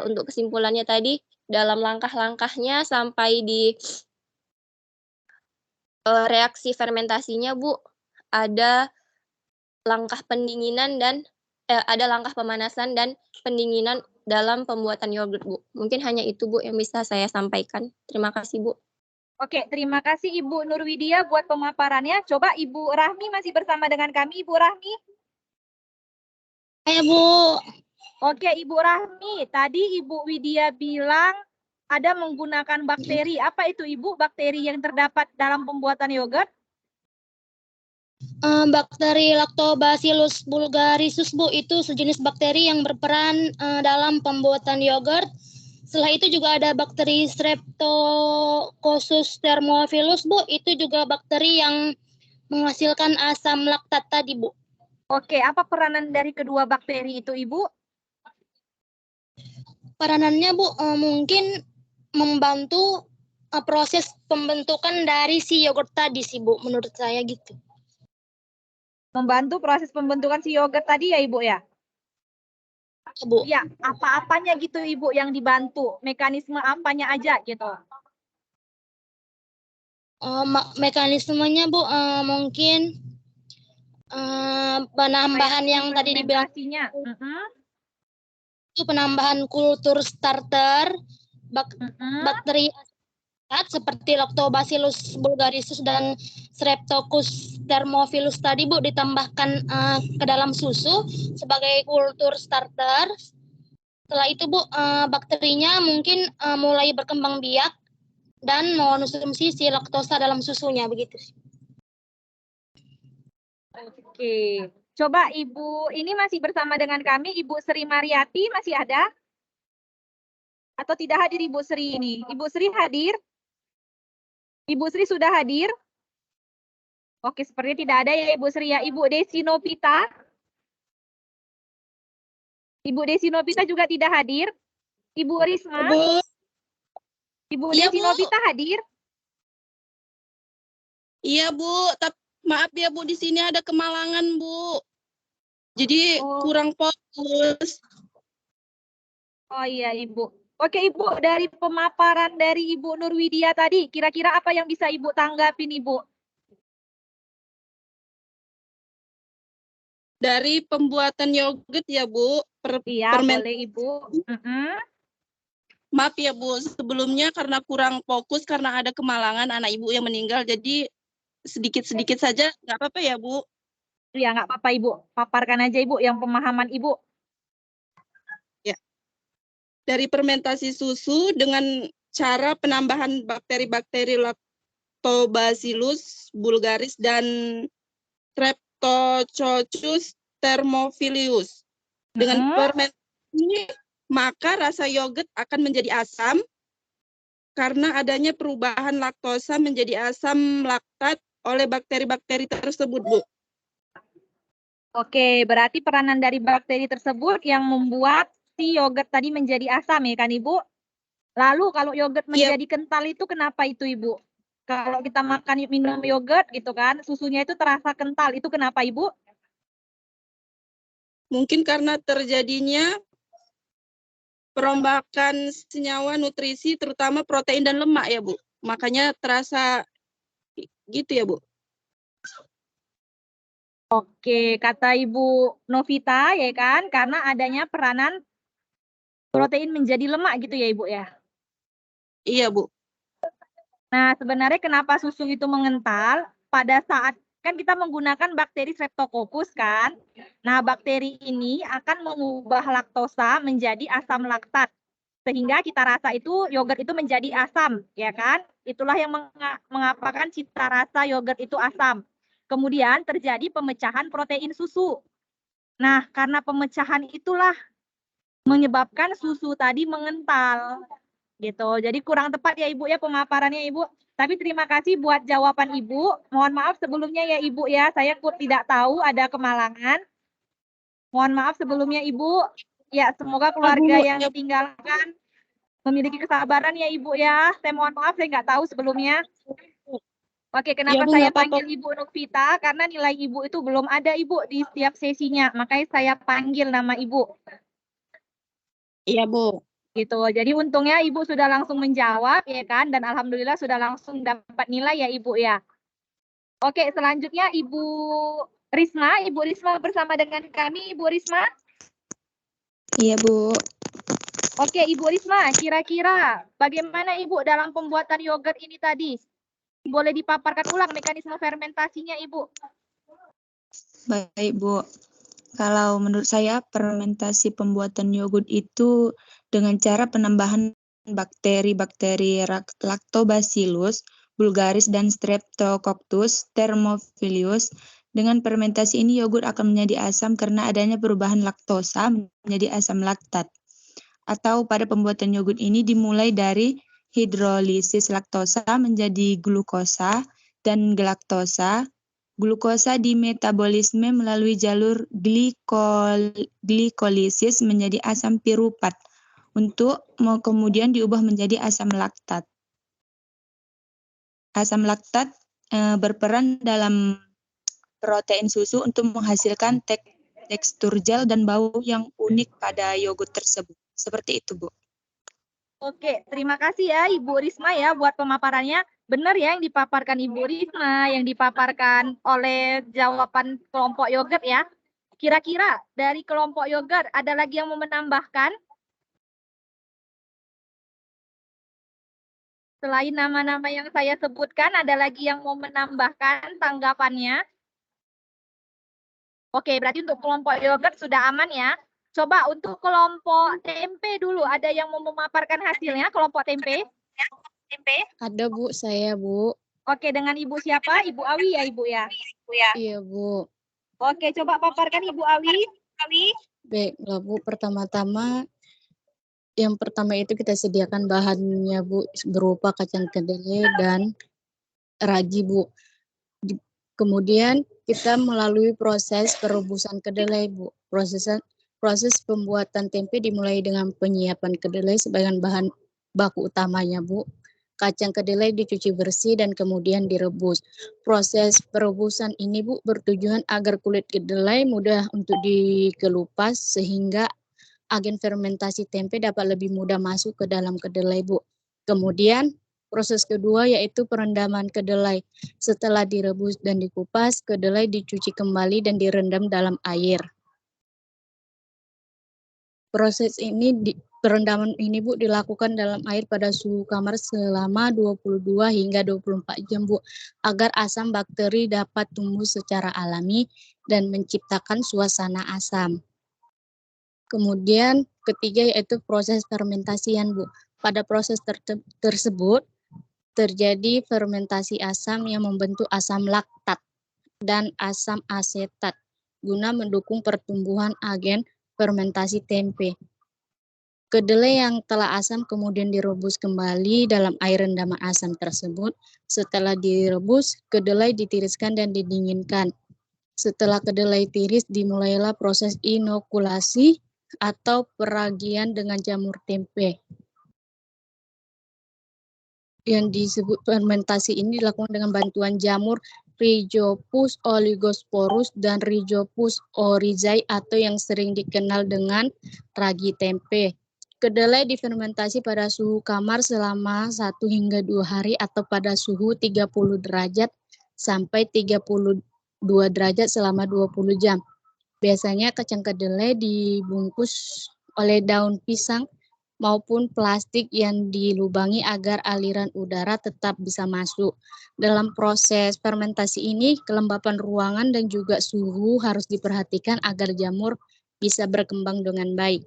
untuk kesimpulannya tadi, dalam langkah-langkahnya sampai di reaksi fermentasinya, Bu, ada langkah pendinginan dan ada langkah pemanasan dan pendinginan dalam pembuatan yogurt, Bu. Mungkin hanya itu, Bu, yang bisa saya sampaikan. Terima kasih, Bu. Oke, terima kasih Ibu Nurwidia buat pemaparannya. Coba Ibu Rahmi masih bersama dengan kami, Ibu Rahmi. Ya, Bu. Oke, Ibu Rahmi, tadi Ibu Widya bilang ada menggunakan bakteri. Apa itu, Ibu, bakteri yang terdapat dalam pembuatan yogurt? Bakteri Lactobacillus bulgarisus, Bu, itu sejenis bakteri yang berperan dalam pembuatan yogurt. Setelah itu juga ada bakteri Streptococcus thermophilus, Bu, itu juga bakteri yang menghasilkan asam laktat tadi, Bu. Oke, apa peranan dari kedua bakteri itu, Ibu? Peranannya, Bu, mungkin membantu proses pembentukan dari si yogurt tadi sih, Bu, menurut saya gitu. Membantu proses pembentukan si yogurt tadi ya, Ibu ya? Bu. Ya, apa-apanya gitu, Ibu, yang dibantu? Mekanisme apanya aja gitu? Mekanismenya, Bu, mungkin penambahan yang tadi dibilang itu penambahan kultur starter bakteri seperti Lactobacillus bulgarisus dan Streptococcus thermophilus tadi, Bu, ditambahkan ke dalam susu sebagai kultur starter. Setelah itu, Bu, bakterinya mungkin mulai berkembang biak dan mengonsumsi si laktosa dalam susunya, begitu. Oke, coba Ibu, ini masih bersama dengan kami, Ibu Sri Mariati masih ada? Atau tidak hadir Ibu Sri ini? Ibu Sri hadir? Ibu Sri sudah hadir? Oke, sepertinya tidak ada ya Ibu Sri ya. Ibu Desi Novita? Ibu Desi Novita juga tidak hadir? Ibu Risma? Ibu Desi Novita hadir? Iya, Bu. Tapi maaf ya, Bu, di sini ada kemalangan, Bu. Jadi kurang fokus. Oh iya, Ibu. Oke, Ibu, dari pemaparan dari Ibu Nurwidia tadi, kira-kira apa yang bisa Ibu tanggapin, Ibu? Dari pembuatan yogurt ya, Bu. Iya, boleh, Ibu. Maaf ya, Bu, sebelumnya karena kurang fokus karena ada kemalangan anak Ibu yang meninggal, jadi sedikit-sedikit saja, nggak apa-apa ya, Bu? Iya, nggak apa-apa, Ibu. Paparkan aja, Ibu, yang pemahaman Ibu. Ya. Dari fermentasi susu dengan cara penambahan bakteri-bakteri Lactobacillus bulgaris dan Streptococcus thermophilus. Dengan fermentasi ini, maka rasa yogurt akan menjadi asam karena adanya perubahan laktosa menjadi asam laktat oleh bakteri-bakteri tersebut, Bu. Oke, berarti peranan dari bakteri tersebut yang membuat si yogurt tadi menjadi asam ya kan, Ibu? Lalu kalau yogurt menjadi kental itu kenapa itu, Ibu? Kalau kita makan minum yogurt gitu kan, susunya itu terasa kental, itu kenapa, Ibu? Mungkin karena terjadinya perombakan senyawa nutrisi terutama protein dan lemak ya, Bu. Makanya terasa gitu ya, Bu. Oke, kata Ibu Novita ya kan, karena adanya peranan protein menjadi lemak gitu ya, Ibu ya? Iya, Bu. Nah, sebenarnya kenapa susu itu mengental? Pada saat kan kita menggunakan bakteri Streptococcus kan. Nah, bakteri ini akan mengubah laktosa menjadi asam laktat. Sehingga kita rasa itu yogurt itu menjadi asam, ya kan? Itulah yang mengapakan cita rasa yogurt itu asam. Kemudian terjadi pemecahan protein susu. Nah, karena pemecahan itulah menyebabkan susu tadi mengental. Gitu. Jadi kurang tepat ya Ibu ya pemaparannya Ibu. Tapi terima kasih buat jawaban Ibu. Mohon maaf sebelumnya ya Ibu ya, saya tidak tahu ada kemalangan. Mohon maaf sebelumnya Ibu. Ya, semoga keluarga yang ditinggalkan memiliki kesabaran ya Ibu ya. Saya mohon maaf, saya nggak tahu sebelumnya. Oke, kenapa saya panggil Ibu Novita? Karena nilai Ibu itu belum ada Ibu di setiap sesinya. Makanya saya panggil nama Ibu. Iya, Bu. Gitu. Jadi untungnya Ibu sudah langsung menjawab ya kan, dan alhamdulillah sudah langsung dapat nilai ya Ibu ya. Oke, selanjutnya Ibu Risma, Ibu Risma bersama dengan kami, Ibu Risma. Iya, Bu. Oke, Ibu Risma, kira-kira bagaimana Ibu dalam pembuatan yogurt ini tadi? Boleh dipaparkan ulang mekanisme fermentasinya, Ibu? Baik, Bu. Kalau menurut saya fermentasi pembuatan yogurt itu dengan cara penambahan bakteri-bakteri Lactobacillus bulgaris dan Streptococcus thermophilus. Dengan fermentasi ini yogurt akan menjadi asam karena adanya perubahan laktosa menjadi asam laktat. Atau pada pembuatan yogurt ini dimulai dari hidrolisis laktosa menjadi glukosa dan galaktosa. Glukosa dimetabolisme melalui jalur glikolisis menjadi asam piruvat untuk kemudian diubah menjadi asam laktat. Asam laktat berperan dalam protein susu untuk menghasilkan tekstur gel dan bau yang unik pada yogurt tersebut. Seperti itu, Bu. Oke, terima kasih ya Ibu Risma ya buat pemaparannya. Benar ya yang dipaparkan Ibu Risma, yang dipaparkan oleh jawaban kelompok yogurt ya. Kira-kira dari kelompok yogurt ada lagi yang mau menambahkan? Selain nama-nama yang saya sebutkan, ada lagi yang mau menambahkan tanggapannya? Oke, berarti untuk kelompok yogurt sudah aman ya. Coba untuk kelompok tempe dulu, ada yang mau memaparkan hasilnya kelompok tempe? Ada Bu, saya Bu. Oke, dengan Ibu siapa? Ibu Awi ya, Ibu ya? Iya Bu. Oke, coba paparkan Ibu Awi. Baiklah Bu, pertama-tama yang pertama itu kita sediakan bahannya Bu berupa kacang kedelai dan ragi Bu. Kemudian kita melalui proses perebusan kedelai Bu. Proses pembuatan tempe dimulai dengan penyiapan kedelai sebagai bahan baku utamanya Bu. Kacang kedelai dicuci bersih dan kemudian direbus. Proses perebusan ini Bu bertujuan agar kulit kedelai mudah untuk dikelupas sehingga agen fermentasi tempe dapat lebih mudah masuk ke dalam kedelai Bu. Kemudian proses kedua yaitu perendaman kedelai. Setelah direbus dan dikupas, kedelai dicuci kembali dan direndam dalam air. Proses ini perendaman ini Bu dilakukan dalam air pada suhu kamar selama 22 hingga 24 jam Bu agar asam bakteri dapat tumbuh secara alami dan menciptakan suasana asam. Kemudian ketiga yaitu proses fermentasian Bu. Pada proses tersebut terjadi fermentasi asam yang membentuk asam laktat dan asam asetat guna mendukung pertumbuhan agen fermentasi tempe. Kedelai yang telah asam kemudian direbus kembali dalam air rendaman asam tersebut. Setelah direbus, kedelai ditiriskan dan didinginkan. Setelah kedelai tiris, dimulailah proses inokulasi atau peragian dengan jamur tempe. Yang disebut fermentasi ini dilakukan dengan bantuan jamur Rhizopus oligosporus dan Rhizopus oryzae atau yang sering dikenal dengan ragi tempe. Kedelai difermentasi pada suhu kamar selama 1 hingga 2 hari atau pada suhu 30 derajat sampai 32 derajat selama 20 jam. Biasanya kacang kedelai dibungkus oleh daun pisang maupun plastik yang dilubangi agar aliran udara tetap bisa masuk. Dalam proses fermentasi ini, kelembapan ruangan dan juga suhu harus diperhatikan agar jamur bisa berkembang dengan baik.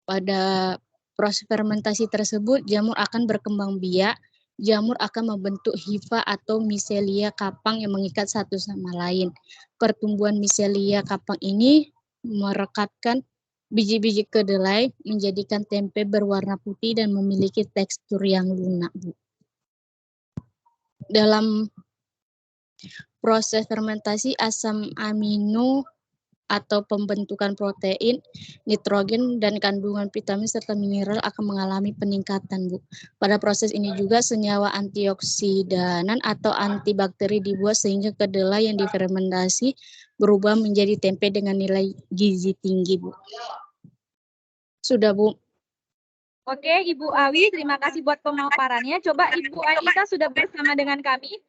Pada proses fermentasi tersebut, jamur akan berkembang biak, jamur akan membentuk hifa atau miselia kapang yang mengikat satu sama lain. Pertumbuhan miselia kapang ini merekatkan biji-biji kedelai menjadikan tempe berwarna putih dan memiliki tekstur yang lunak. Dalam proses fermentasi, asam amino atau pembentukan protein, nitrogen, dan kandungan vitamin serta mineral akan mengalami peningkatan, Bu. Pada proses ini juga senyawa antioksidanan atau antibakteri dibuat sehingga kedelai yang difermentasi berubah menjadi tempe dengan nilai gizi tinggi, Bu. Sudah, Bu. Oke, Ibu Awi, terima kasih buat pemaparannya. Coba Ibu Anita sudah bersama dengan kami.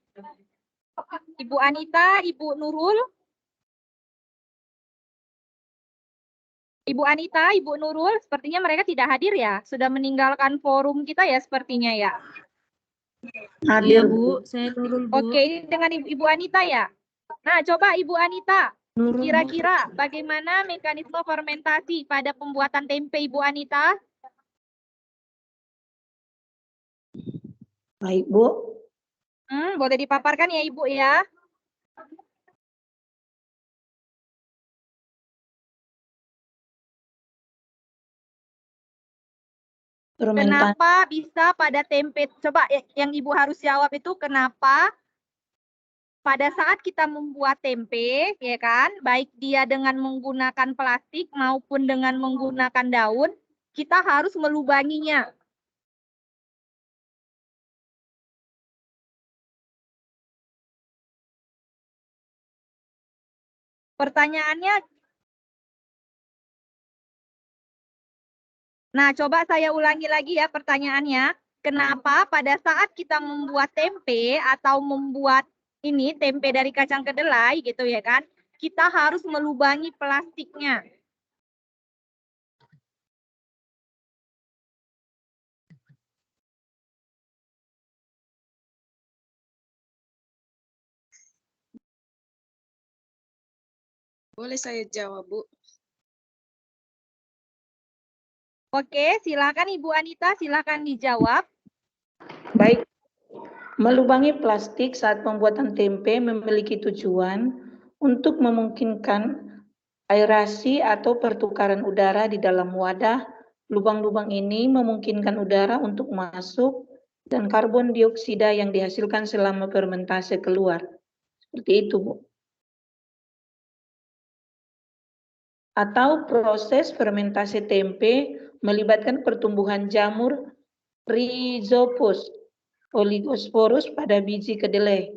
Ibu Anita, Ibu Nurul. Ibu Anita, Ibu Nurul, sepertinya mereka tidak hadir ya. Sudah meninggalkan forum kita ya sepertinya ya. Hadir, Bu. Saya Nurul, Bu. Oke, ini dengan Ibu Anita ya. Nah, coba Ibu Anita, kira-kira bagaimana mekanisme fermentasi pada pembuatan tempe Ibu Anita? Baik, Bu. Boleh dipaparkan ya Ibu ya. Kenapa bisa pada tempe? Coba yang Ibu harus jawab itu kenapa pada saat kita membuat tempe, ya kan, baik dia dengan menggunakan plastik maupun dengan menggunakan daun, kita harus melubanginya. Pertanyaannya, nah coba saya ulangi lagi ya pertanyaannya. Kenapa pada saat kita membuat tempe atau membuat ini tempe dari kacang kedelai gitu ya kan, kita harus melubangi plastiknya. Boleh saya jawab, Bu? Oke, silakan Ibu Anita, silakan dijawab. Baik. Melubangi plastik saat pembuatan tempe memiliki tujuan untuk memungkinkan aerasi atau pertukaran udara di dalam wadah. Lubang-lubang ini memungkinkan udara untuk masuk dan karbon dioksida yang dihasilkan selama fermentasi keluar. Seperti itu, Bu. Atau proses fermentasi tempe melibatkan pertumbuhan jamur Rhizopus oligosporus pada biji kedelai.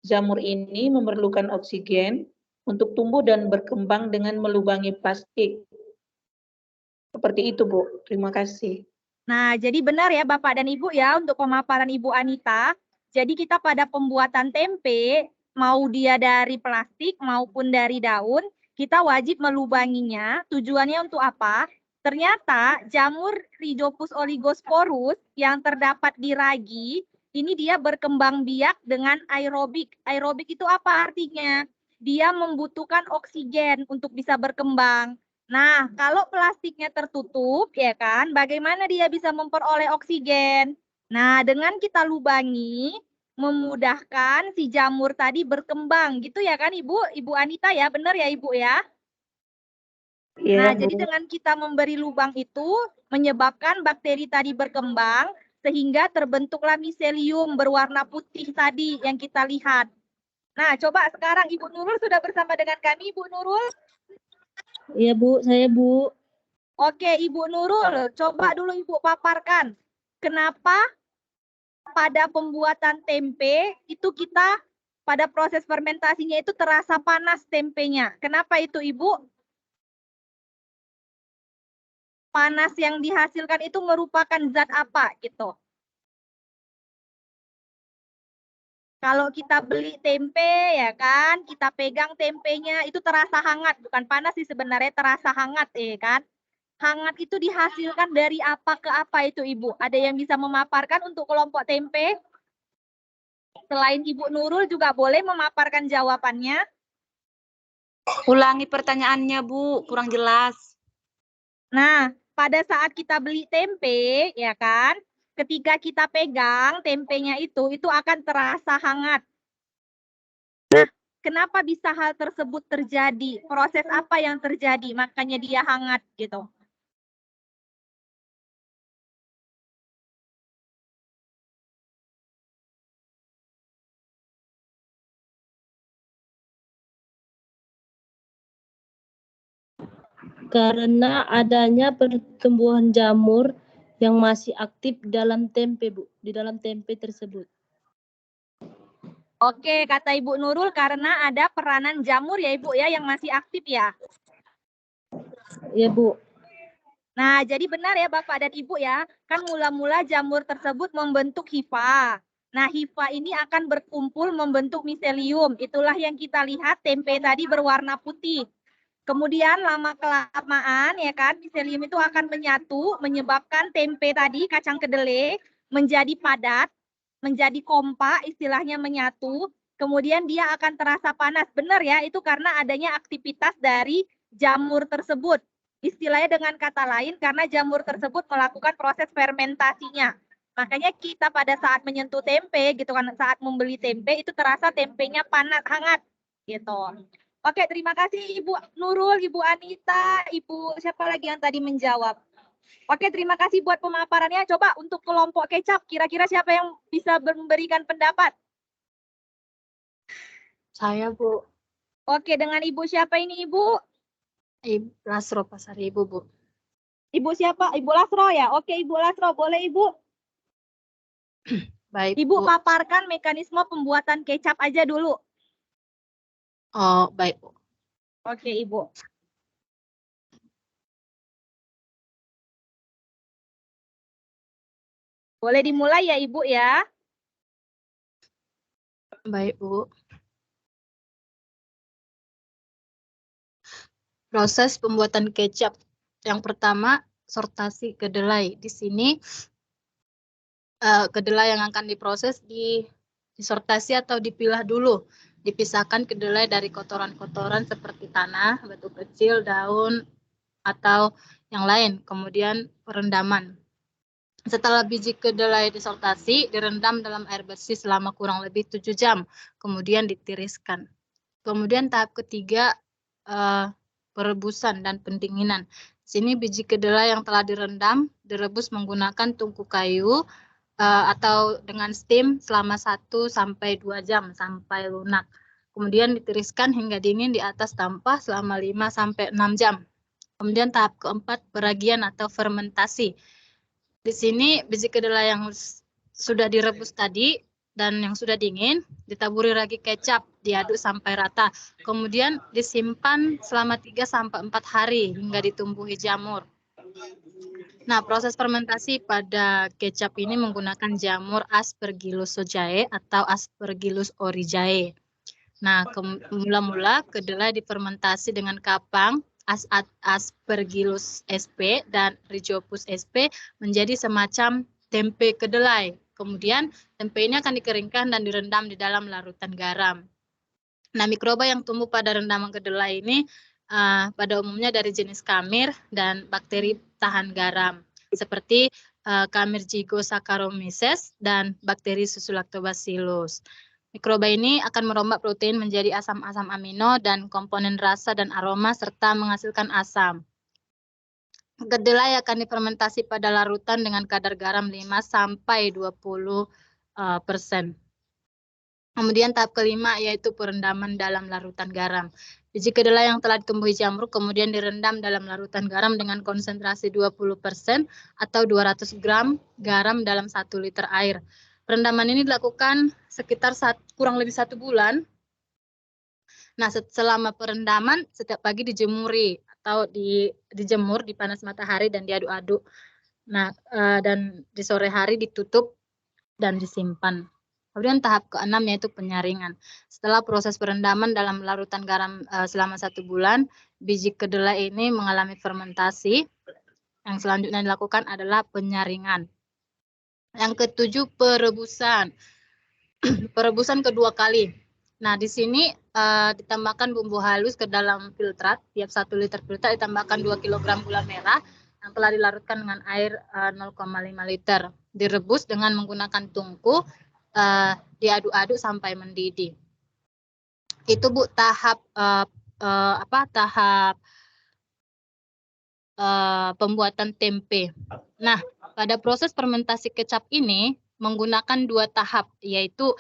Jamur ini memerlukan oksigen untuk tumbuh dan berkembang dengan melubangi plastik. Seperti itu, Bu. Terima kasih. Nah, jadi benar ya Bapak dan Ibu ya untuk pemaparan Ibu Anita. Jadi kita pada pembuatan tempe, mau dia dari plastik maupun dari daun, kita wajib melubanginya. Tujuannya untuk apa? Ternyata jamur Rhizopus oligosporus yang terdapat di ragi, ini dia berkembang biak dengan aerobik. Aerobik itu apa artinya? Dia membutuhkan oksigen untuk bisa berkembang. Nah, kalau plastiknya tertutup, ya kan, bagaimana dia bisa memperoleh oksigen? Nah, dengan kita lubangi, memudahkan si jamur tadi berkembang, gitu ya kan Ibu Anita ya, benar ya Ibu ya? Nah, jadi dengan kita memberi lubang itu, menyebabkan bakteri tadi berkembang, sehingga terbentuklah miselium berwarna putih tadi yang kita lihat. Nah, coba sekarang Ibu Nurul sudah bersama dengan kami, Ibu Nurul. Iya Bu, saya Bu. Oke, Ibu Nurul, coba dulu Ibu paparkan. Kenapa pada pembuatan tempe itu kita pada proses fermentasinya itu terasa panas tempenya. Kenapa itu Ibu? Panas yang dihasilkan itu merupakan zat apa gitu? Kalau kita beli tempe ya kan, kita pegang tempenya itu terasa hangat, bukan panas sih sebenarnya, terasa hangat ya kan. Hangat itu dihasilkan dari apa ke apa itu Ibu? Ada yang bisa memaparkan untuk kelompok tempe? Selain Ibu Nurul juga boleh memaparkan jawabannya. Ulangi pertanyaannya Bu, kurang jelas. Nah, pada saat kita beli tempe ya kan, ketika kita pegang tempenya itu akan terasa hangat. Nah, kenapa bisa hal tersebut terjadi? Proses apa yang terjadi makanya dia hangat gitu? Karena adanya pertumbuhan jamur yang masih aktif dalam tempe, Bu, di dalam tempe tersebut. Oke, kata Ibu Nurul karena ada peranan jamur ya Ibu ya yang masih aktif ya. Iya Bu. Nah, jadi benar ya Bapak dan Ibu ya, kan mula-mula jamur tersebut membentuk hifa. Nah, hifa ini akan berkumpul membentuk miselium. Itulah yang kita lihat tempe tadi berwarna putih. Kemudian lama-kelamaan ya kan, miselium itu akan menyatu, menyebabkan tempe tadi, kacang kedelai, menjadi padat, menjadi kompak, istilahnya menyatu. Kemudian dia akan terasa panas. Benar ya, itu karena adanya aktivitas dari jamur tersebut. Istilahnya dengan kata lain, karena jamur tersebut melakukan proses fermentasinya. Makanya kita pada saat menyentuh tempe, gitu kan, saat membeli tempe, itu terasa tempenya panas, hangat. Gitu. Oke, terima kasih Ibu Nurul, Ibu Anita, Ibu siapa lagi yang tadi menjawab. Oke, terima kasih buat pemaparannya. Coba untuk kelompok kecap, kira-kira siapa yang bisa memberikan pendapat? Saya, Bu. Oke, dengan Ibu siapa ini, Ibu? Ibu Lasro Pasar Ibu, Bu. Ibu siapa? Ibu Lasro ya? Oke, Ibu Lasro, boleh Ibu? Baik, Ibu Bu. paparkan mekanisme pembuatan kecap aja dulu. Oh, baik, Bu. Oke, Ibu. Boleh dimulai ya, Ibu ya? Baik, Bu. Proses pembuatan kecap. Yang pertama, sortasi kedelai. Di sini kedelai yang akan diproses disortasi atau dipilah dulu. Dipisahkan kedelai dari kotoran-kotoran seperti tanah, batu kecil, daun, atau yang lain. Kemudian perendaman. Setelah biji kedelai disortasi, direndam dalam air bersih selama kurang lebih 7 jam. Kemudian ditiriskan. Kemudian tahap ketiga, perebusan dan pendinginan. Sini biji kedelai yang telah direndam, direbus menggunakan tungku kayu atau dengan steam selama 1 sampai 2 jam sampai lunak. Kemudian ditiriskan hingga dingin di atas tampah selama 5 sampai 6 jam. Kemudian tahap keempat, peragian atau fermentasi. Di sini biji kedelai yang sudah direbus tadi dan yang sudah dingin ditaburi ragi kecap, diaduk sampai rata. Kemudian disimpan selama 3 sampai 4 hari hingga ditumbuhi jamur. Nah, proses fermentasi pada kecap ini menggunakan jamur Aspergillus sojae atau Aspergillus oryzae. Nah, mula-mula kedelai difermentasi dengan kapang Aspergillus sp dan Rhizopus sp menjadi semacam tempe kedelai. Kemudian tempe ini akan dikeringkan dan direndam di dalam larutan garam. Nah, mikroba yang tumbuh pada rendaman kedelai ini pada umumnya dari jenis kamir dan bakteri tahan garam seperti kamir Saccharomyces dan bakteri susu lactobacillus. Mikroba ini akan merombak protein menjadi asam-asam amino dan komponen rasa dan aroma serta menghasilkan asam. Kedelai akan difermentasi pada larutan dengan kadar garam 5 sampai 20%. Kemudian tahap kelima yaitu perendaman dalam larutan garam. Biji kedelai yang telah ditumbuhi jamur kemudian direndam dalam larutan garam dengan konsentrasi 20% atau 200 gram garam dalam 1 liter air. Perendaman ini dilakukan sekitar kurang lebih 1 bulan. Nah, selama perendaman setiap pagi dijemuri atau dijemur di panas matahari dan diaduk-aduk. Nah, dan di sore hari ditutup dan disimpan. Kemudian tahap ke-6 yaitu penyaringan. Setelah proses perendaman dalam larutan garam selama 1 bulan, biji kedelai ini mengalami fermentasi. Yang selanjutnya dilakukan adalah penyaringan. Yang ke-7 perebusan. Perebusan kedua kali. Nah, di sini ditambahkan bumbu halus ke dalam filtrat. Tiap 1 liter filtrat ditambahkan 2 kg gula merah yang telah dilarutkan dengan air 0,5 liter. Direbus dengan menggunakan tungku. Diaduk-aduk sampai mendidih. Itu Bu tahap pembuatan tempe. Nah, pada proses fermentasi kecap ini menggunakan 2 tahap, yaitu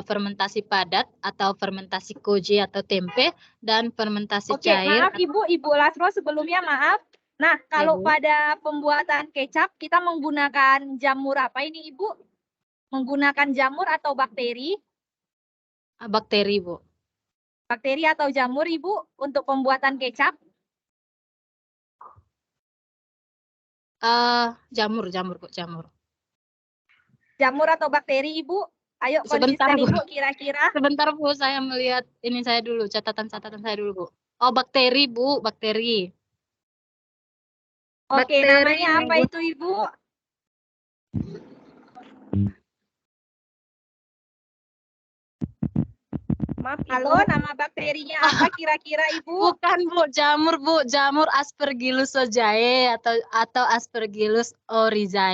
fermentasi padat atau fermentasi koji atau tempe dan fermentasi cair. Maaf Ibu Lasro sebelumnya maaf. Nah, kalau pada pembuatan kecap kita menggunakan jamur apa ini Ibu? Menggunakan jamur atau bakteri? Bakteri, Bu. Bakteri atau jamur Ibu untuk pembuatan kecap? Jamur, Bu, jamur. Jamur atau bakteri Ibu? Ayo Sebentar, konsisten Bu. Ibu kira-kira. Sebentar, Bu, saya melihat ini saya dulu, catatan-catatan saya dulu, Bu. Oh, bakteri, Bu, bakteri. Oke, namanya apa itu Ibu? Maaf, Halo, nama bakterinya apa kira-kira Ibu? Bukan, Bu, jamur Aspergillus ojae atau Aspergillus oryzae.